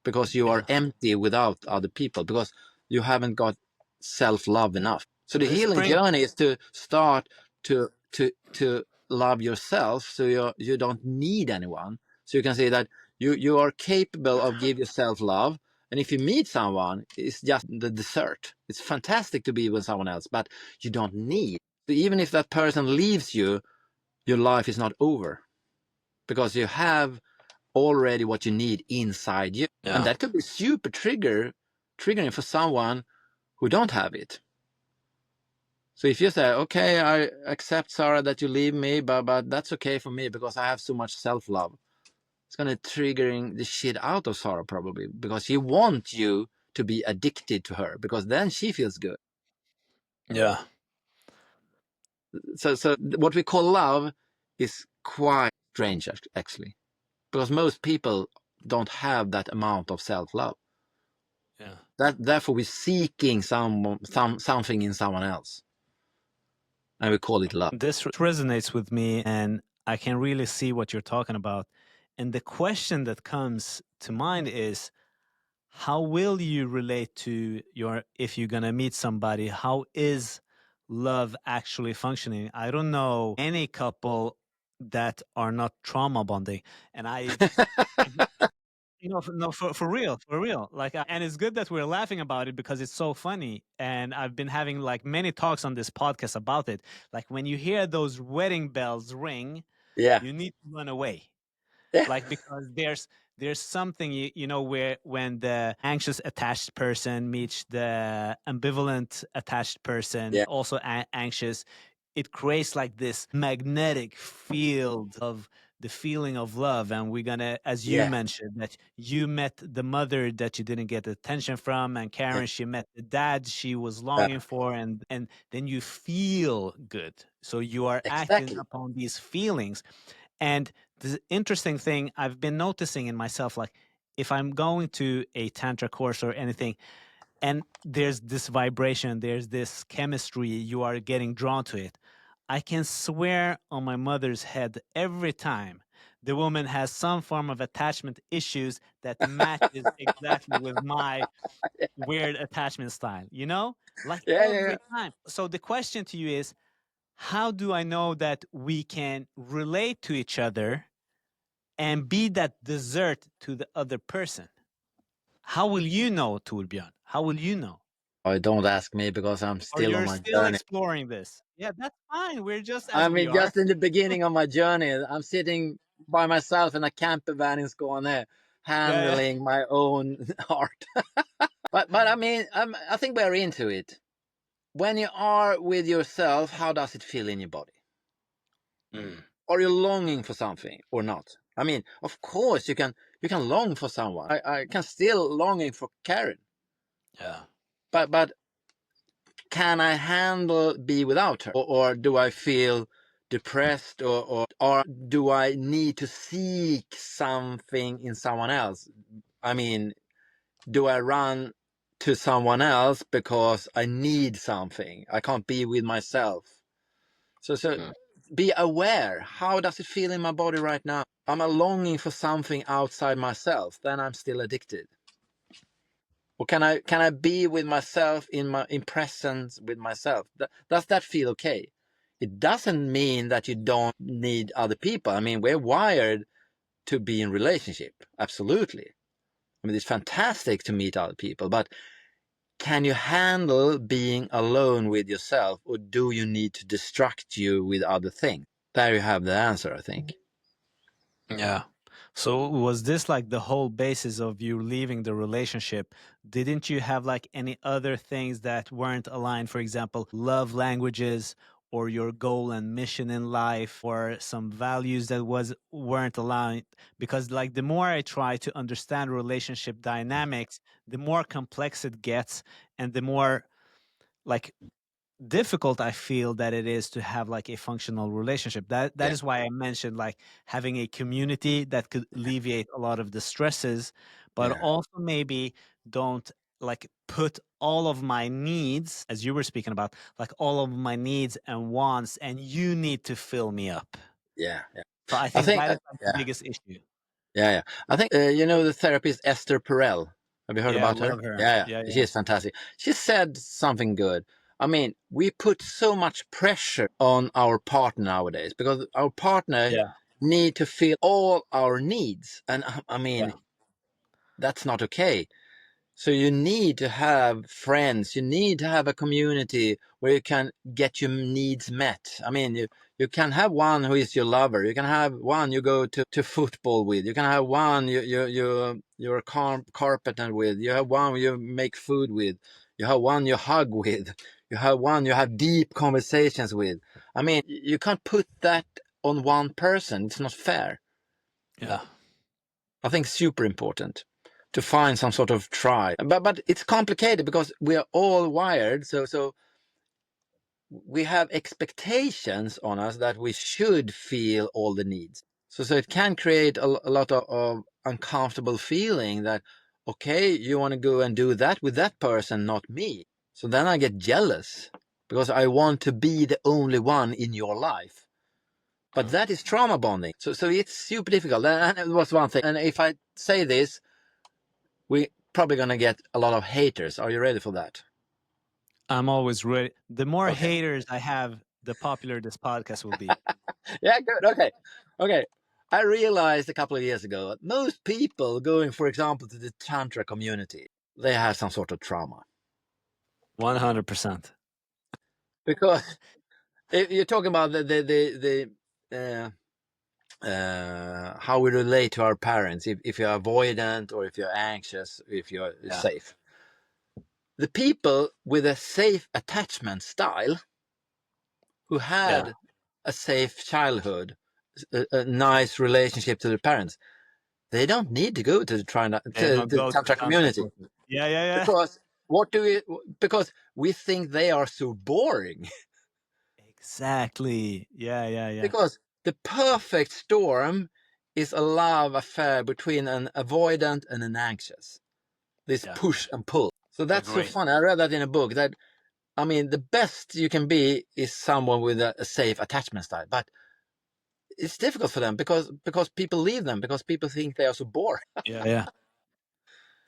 because you are empty without other people, because you haven't got self-love enough. So the This healing brings journey is to start to love yourself, so you don't need anyone. So you can say that you are capable of give yourself love, and if you meet someone, it's just the dessert. It's fantastic to be with someone else, but you don't need. So even if that person leaves you, your life is not over, because you have already what you need inside you. And that could be super triggering for someone who don't have it. So if you say, okay, I accept, Sarah, that you leave me, but that's okay for me because I have so much self-love, it's going to triggering the shit out of Sarah, probably, because she wants you to be addicted to her, because then she feels good. Yeah. So what we call love is quite strange, actually, because most people don't have that amount of self-love. Yeah. Therefore we're seeking something in someone else, and we call it love. This resonates with me, and I can really see what you're talking about. And the question that comes to mind is, how will you relate to your, if you're going to meet somebody, how is love actually functioning? I don't know any couple that are not trauma bonding. And no, for real, for real. Like, and it's good that we're laughing about it because it's so funny. And I've been having like many talks on this podcast about it. Like when you hear those wedding bells ring, Yeah. you need to run away. Yeah. Like because there's something where when the anxious attached person meets the ambivalent attached person, Yeah. also anxious, it creates like this magnetic field of the feeling of love. And we're gonna, as you Yeah. mentioned, that you met the mother that you didn't get attention from, and Karen, she met the dad she was Yeah. longing for, and then you feel good, so you are acting Exactly. upon these feelings. And the interesting thing I've been noticing in myself, like if I'm going to a tantra course or anything, and there's this vibration, there's this chemistry, you are getting drawn to it. I can swear on my mother's head every time the woman has some form of attachment issues that matches exactly with my weird attachment style, like Yeah. every time. So the question to you is, how do I know that we can relate to each other and be that dessert to the other person? How will you know, Torbjörn? How will you know? Don't ask me, because I'm Or still on you're my still journey. exploring this? Yeah, that's fine. We're just I as we mean, are. just in the beginning of my journey. I'm sitting by myself in a camper van in Skåne, Yeah, handling my own art. But I mean, I think we're into it. When you are with yourself, how does it feel in your body? yeah. Mm, Are you longing for something or not? I mean, of course you can long for someone. I can still longing for Karen, yeah. but can I handle be without her, or do I feel depressed, or do I need to seek something in someone else? I mean, do I run to someone else because I need something? I can't be with myself. So Mm. be aware. How does it feel in my body right now? Am I longing for something outside myself? Then I'm still addicted. Or can I be with myself in presence with myself? Does that feel okay? It doesn't mean that you don't need other people. I mean, we're wired to be in relationship. Absolutely. I mean, it's fantastic to meet other people, but can you handle being alone with yourself, or do you need to distract you with other things? There you have the answer, I think. Yeah. So was this like the whole basis of you leaving the relationship? Didn't you have like any other things that weren't aligned? For example, love languages or your goal and mission in life or some values that was weren't aligned? Because like the more I try to understand relationship dynamics, the more complex it gets and the more like difficult I feel that it is to have like a functional relationship. That Yeah, is why I mentioned like having a community that could alleviate a lot of the stresses, but yeah, also maybe don't like put all of my needs, as you were speaking about, like all of my needs and wants, and you need to fill me up. yeah, yeah. So I I think think, that is like the yeah, biggest issue. yeah, yeah. I think the therapist Esther Perel. Have you heard Yeah, I about her? love her. Yeah, Yeah, yeah. yeah, She's fantastic. She said something good. I mean, we put so much pressure on our partner nowadays because our partner yeah, need to fill all our needs, and I yeah, mean that's not okay. So you need to have friends. You need to have a community where you can get your needs met. I mean, you can have one who is your lover. You can have one you go to football with. You can have one you're a carpenter with. You have one you make food with. You have one you hug with. You have one you have deep conversations with. I mean, you can't put that on one person. It's not fair. yeah. I think super important to find some sort of tribe. But it's complicated because we are all wired. So we have expectations on us that we should feel all the needs. So it can create a lot of uncomfortable feeling that, okay, you want to go and do that with that person, not me. So then I get jealous because I want to be the only one in your life. But Mm. that is trauma bonding. So it's super difficult. And it was one thing. And if I say this, we probably going to get a lot of haters. Are you ready for that? I'm always ready. The more Okay. haters I have, the popular this podcast will be. Yeah, good. Okay. Okay. I realized a couple of years ago that most people going, for example, to the Tantra community, they have some sort of trauma. 100%. Because if you're talking about how we relate to our parents, if you're avoidant or if you're anxious, if you're Yeah. safe. The people with a safe attachment style who Yeah. had a safe childhood, a nice relationship to their parents, they don't need to go to They don't the go to Tantra Tantra community courses. Yeah, yeah, yeah. because what do we? Because we think they are so boring. Exactly. Yeah, yeah, yeah. Because the perfect storm is a love affair between an avoidant and an anxious. This Yeah. push and pull. So that's so Agree. funny. I read that in a book that I mean the best you can be is someone with a safe attachment style, but it's difficult for them because people leave them because people think they are so bored. Yeah, yeah.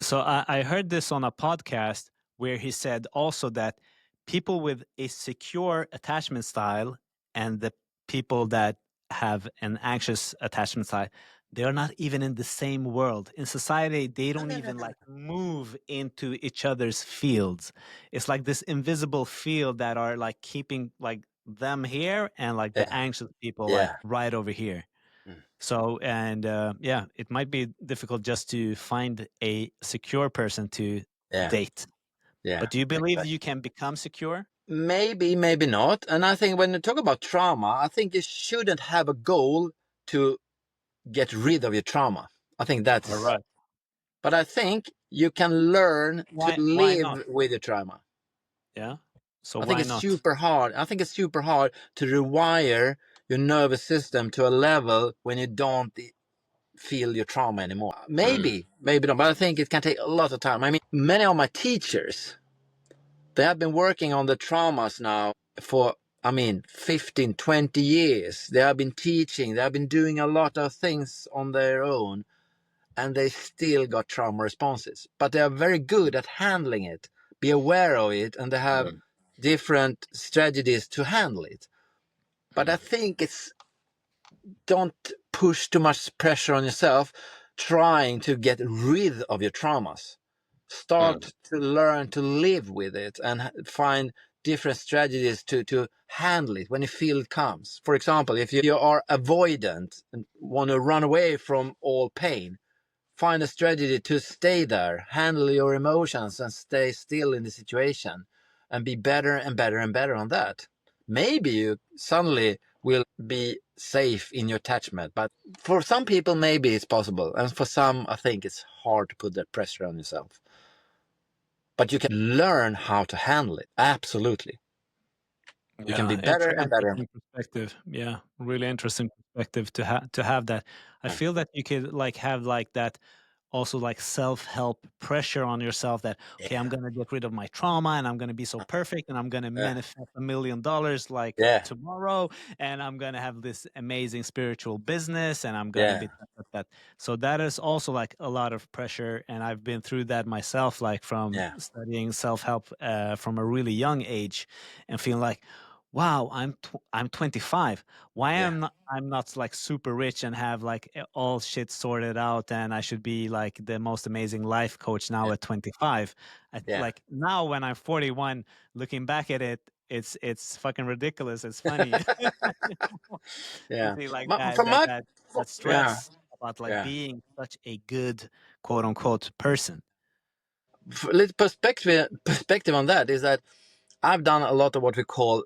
So I heard this on a podcast where he said also that people with a secure attachment style and the people that have an anxious attachment style, they are not even in the same world. In society, they No, don't no, no, even no. like move into each other's fields. It's like this invisible field that are like keeping like them here and like the Yeah, anxious people like yeah. right over here. Mm. So, and yeah, it might be difficult just to find a secure person to Yeah, date. yeah. But do you believe Exactly. you can become secure? Maybe, maybe not. And I think when you talk about trauma, I think you shouldn't have a goal to get rid of your trauma. I think All that's, right. but I think you can learn to Why not? live with your trauma. Yeah. So I think why it's not? super hard. I think it's super hard to rewire your nervous system to a level when you don't feel your trauma anymore. Mm. Maybe, maybe not, but I think it can take a lot of time. I mean, many of my teachers, they have been working on the traumas now for, I mean, 15, 20 years. They have been teaching, they have been doing a lot of things on their own, and they still got trauma responses. But they are very good at handling it, be aware of it, and they have different strategies to handle it. But I think it's, don't push too much pressure on yourself trying to get rid of your traumas. Start to learn to live with it and find different strategies to handle it when you feel it comes. For example, if you are avoidant and want to run away from all pain, find a strategy to stay there, handle your emotions, and stay still in the situation and be better and better and better on that. Maybe you suddenly will be safe in your attachment, but for some people, maybe it's possible. And for some, I think it's hard to put that pressure on yourself. But you can learn how to handle it. Absolutely. You can be Yeah, better and better. interesting perspective. Yeah, really interesting perspective to have that. I feel that you could like have like that also like self-help pressure on yourself that okay, I'm Yeah. going to get rid of my trauma and I'm going to be so perfect and I'm going to Yeah. manifest $1 million like Yeah. tomorrow and I'm going to have this amazing spiritual business and I'm going to be Yeah. that. So that is also like a lot of pressure and I've been through that myself like from Yeah. studying self-help from a really young age and feeling like wow, I'm 25. Why Yeah. I'm not like super rich and have like all shit sorted out and I should be like the most amazing life coach now Yeah. at 25. Yeah. Like now when I'm 41, looking back at it, it's fucking ridiculous. It's funny to Yeah. see like But from my, that yeah. stress about like Yeah. being such a good quote unquote person. A little perspective on that is that I've done a lot of what we call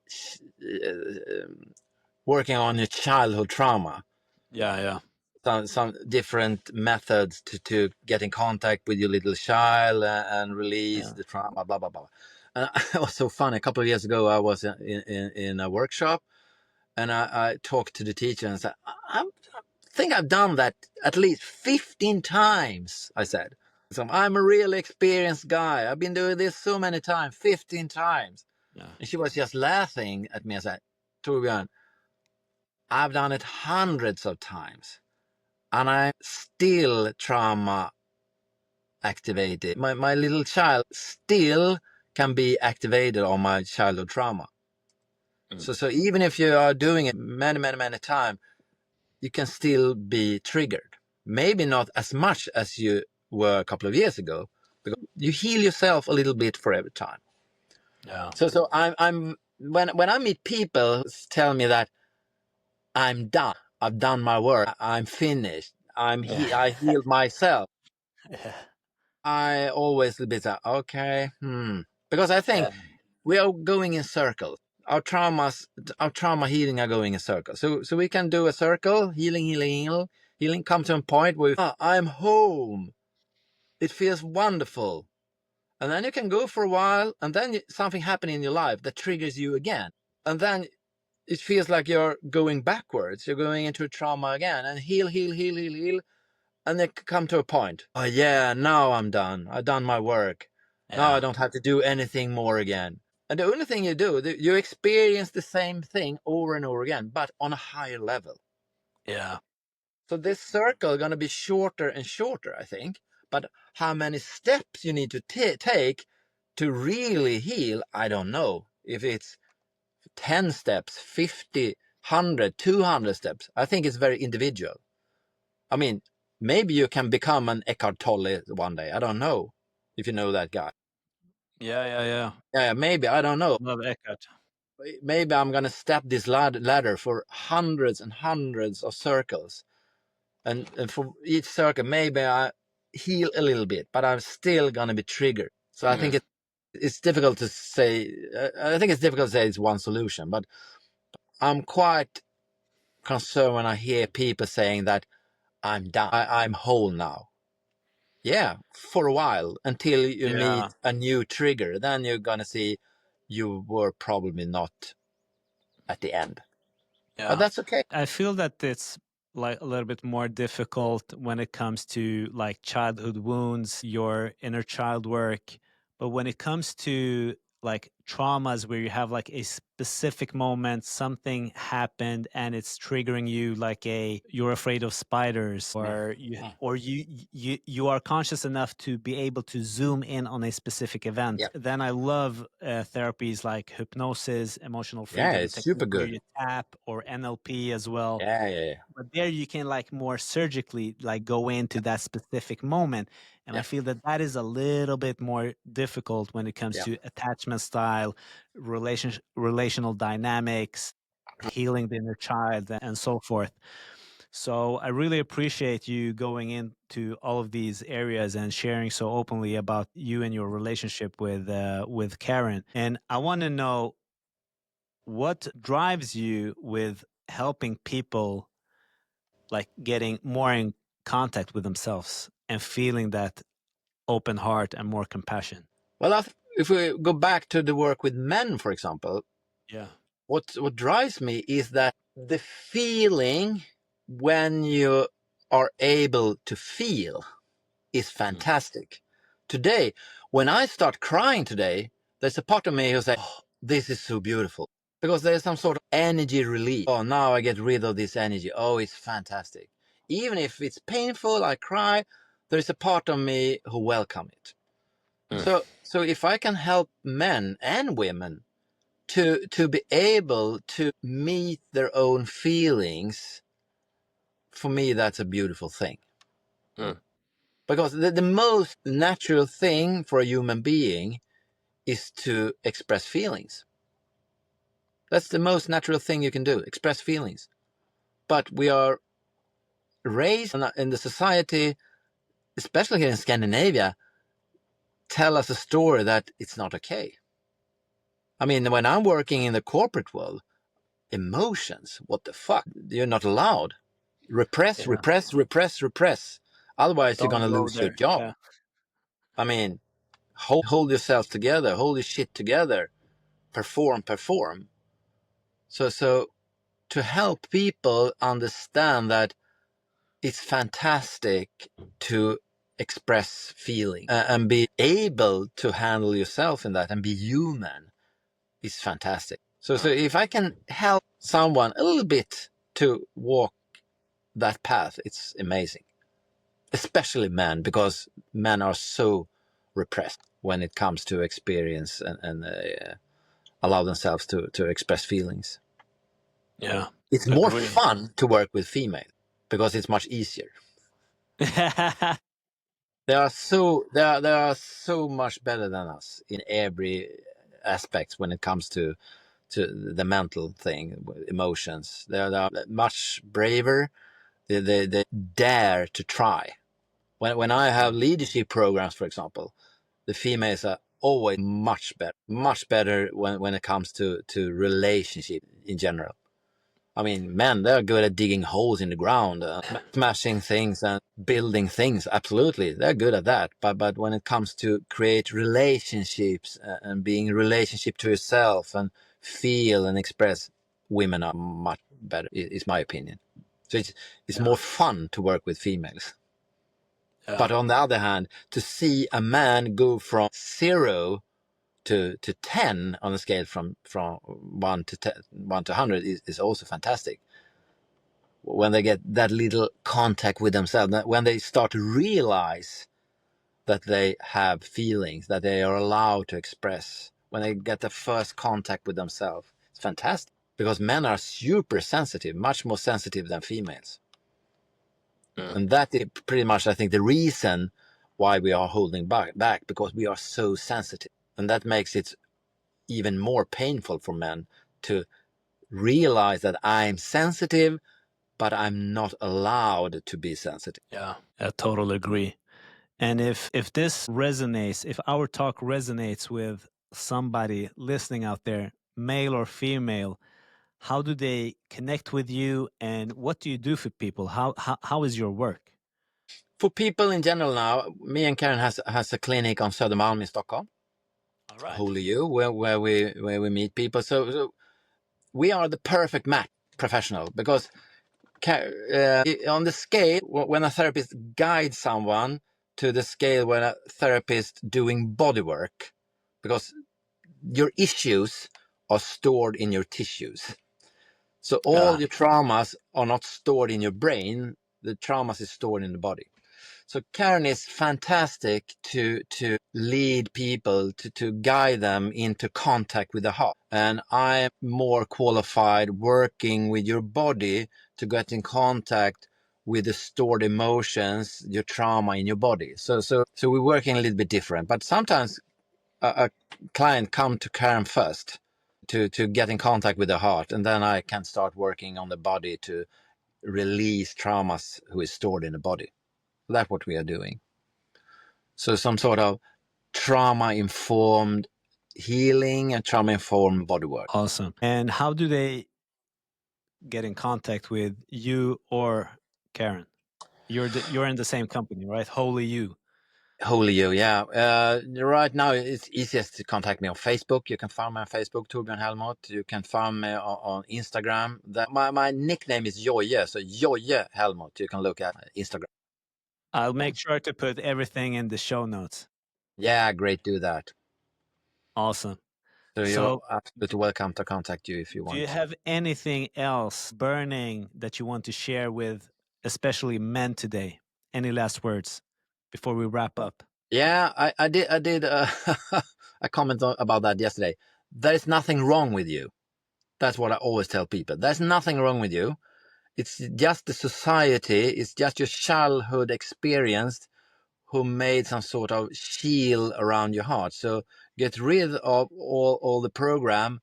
working on your childhood trauma. Yeah, yeah. Some different methods to get in contact with your little child and release Yeah. the trauma, blah blah blah. And it was so funny. A couple of years ago, I was in a workshop, and I talked to the teacher and said, I think I've done that at least 15 times. I said, so I'm a really experienced guy. I've been doing this so many times, 15 times. Yeah. And she was just laughing at me and said, Torbjörn, I've done it hundreds of times and I'm still trauma activated. My little child still can be activated on my childhood trauma. So even if you are doing it many, many, many times, you can still be triggered. Maybe not as much as you were a couple of years ago, because you heal yourself a little bit for every time. Yeah. So I'm when I meet people tell me that I'm done, I've done my work, I'm finished, Yeah. I healed myself. Yeah. I always a bit like, okay, because I think we are going in circles. Our traumas, our trauma healing are going in circles. So we can do a circle, healing, come to a point where I'm home. It feels wonderful. And then you can go for a while, and then something happens in your life that triggers you again. And then it feels like you're going backwards. You're going into trauma again, and heal. And then come to a point. Oh yeah, now I'm done. I've done my work. Now I Yeah. don't have to do anything more again. And the only thing you do, you experience the same thing over and over again, but on a higher level. Yeah. So this circle is going to be shorter and shorter, I think. But how many steps you need to take to really heal, I don't know. If it's 10 steps, 50, 100, 200 steps, I think it's very individual. I mean, maybe you can become an Eckhart Tolle one day. I don't know if you know that guy. Yeah. Yeah. Yeah. Yeah, maybe. I don't know. Love Eckhart. maybe I'm going to step this ladder for hundreds and hundreds of circles. And for each circle, maybe I heal a little bit, but I'm still going to be triggered. So I think it's difficult to say. I think it's difficult to say it's one solution, but I'm quite concerned when I hear people saying that I'm done. I'm whole now. Yeah, for a while until you meet a new trigger. Then you're going to see you were probably not at the end. But that's okay. I feel that it's like a little bit more difficult when it comes to like childhood wounds, your inner child work. But when it comes to like traumas where you have like a specific moment, something happened and it's triggering you, like you're afraid of spiders, or you are conscious enough to be able to zoom in on a specific event. Yep. Then I love therapies like hypnosis, emotional Yeah, freedom it's technique, super where good. you tap, or NLP as well. Yeah. But there you can like more surgically like go into that specific moment. And I feel that that is a little bit more difficult when it comes to attachment style, relational dynamics, healing the inner child, and so forth. So I really appreciate you going into all of these areas and sharing so openly about you and your relationship with Karen. And I want to know, what drives you with helping people like getting more in contact with themselves and feeling that open heart and more compassion? Well, if we go back to the work with men, for example, Yeah. what drives me is that the feeling when you are able to feel is fantastic. Today, when I start crying today, there's a part of me who says, oh, this is so beautiful. Because there's some sort of energy release. Oh, now I get rid of this energy. Oh, it's fantastic. Even if it's painful, I cry, there's a part of me who welcome it. So if I can help men and women to be able to meet their own feelings, for me, that's a beautiful thing. Because the most natural thing for a human being is to express feelings. That's the most natural thing you can do, express feelings. But we are raised in the society, especially here in Scandinavia, tell us a story that it's not okay. I mean, when I'm working in the corporate world, emotions, what the fuck? You're not allowed. Repress. Otherwise, you're Don't going to go lose your there. job. Yeah. I mean, hold yourself together, hold your shit together, perform. So to help people understand that it's fantastic to express feeling and be able to handle yourself in that and be human is fantastic. So if I can help someone a little bit to walk that path, it's amazing. Especially men, because men are so repressed when it comes to experience and allow themselves to express feelings. Yeah. It's more fun to work with females because it's much easier. They are so much better than us in every aspect when it comes to the mental thing, emotions. They are much braver. They dare to try. When I have leadership programs, for example, the females are always much better when it comes to relationship in general. I mean, men, they're good at digging holes in the ground, smashing things and building things. Absolutely, they're good at that. But when it comes to create relationships and being in relationship to yourself and feel and express, women are much better, is my opinion. So it's more fun to work with females. But on the other hand, to see a man go from 0 to 10 on a scale from 1 to 10, 1 to 100 is also fantastic. When they get that little contact with themselves, when they start to realize that they have feelings, that they are allowed to express, when they get the first contact with themselves, it's fantastic. Because men are super sensitive, much more sensitive than females. And that is pretty much, I think, the reason why we are holding back, because we are so sensitive. And that makes it even more painful for men to realize that I'm sensitive, but I'm not allowed to be sensitive. Yeah, I totally agree. And if this resonates, if our talk resonates with somebody listening out there, male or female, how do they connect with you, and what do you do for people? How is your work? For people in general now, me and Karen has a clinic on Södermalm in Stockholm, All right. Holy You, where we meet people. So we are the perfect match professional because on the scale when a therapist guides someone to the scale when a therapist doing body work, because your issues are stored in your tissues. So all your traumas are not stored in your brain. The traumas is stored in the body. So Karen is fantastic to lead people, to guide them into contact with the heart. And I'm more qualified working with your body to get in contact with the stored emotions, your trauma in your body. So we're working a little bit different. But sometimes a client come to Karen first to get in contact with the heart, and then I can start working on the body to release traumas who is stored in the body. That's what we are doing. So some sort of trauma-informed healing and trauma-informed body work. Awesome. And how do they get in contact with you or Karen? You're in the same company, right? Holy You. Holy You, yeah. Right now, it's easiest to contact me on Facebook. You can find me on Facebook, Torbjörn Hellmouth. You can find me on Instagram. My nickname is Joje, so Joje Hellmouth. You can look at Instagram. I'll make sure to put everything in the show notes. Yeah, great, do that. Awesome. So you're So, absolutely welcome to contact you if you do you want. have anything else burning that you want to share with, especially men today? Any last words before we wrap up? Yeah, I did a comment about that yesterday. There is nothing wrong with you. That's what I always tell people. There's nothing wrong with you. It's just the society, it's just your childhood experience who made some sort of shield around your heart. So get rid of all the program,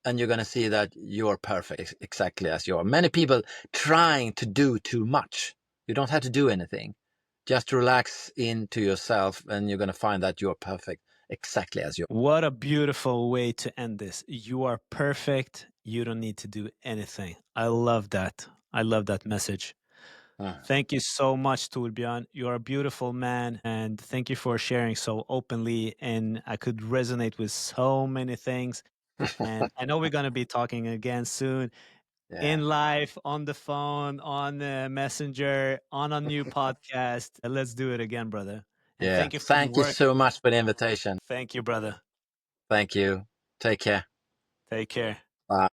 and you're going to see that you're perfect exactly as you are. Many people trying to do too much. You don't have to do anything. Just relax into yourself, and you're going to find that you're perfect exactly as you are. What a beautiful way to end this. You are perfect. You don't need to do anything. I love that. I love that message. Thank you so much, Torbjörn. You're a beautiful man, and thank you for sharing so openly. And I could resonate with so many things. And I know we're going to be talking again soon Yeah. in life, on the phone, on the Messenger, on a new podcast. Let's do it again, brother. And Yeah. thank you for the Thank you work. so much for the invitation. Thank you, brother. Thank you. Take care. Take care. Bye.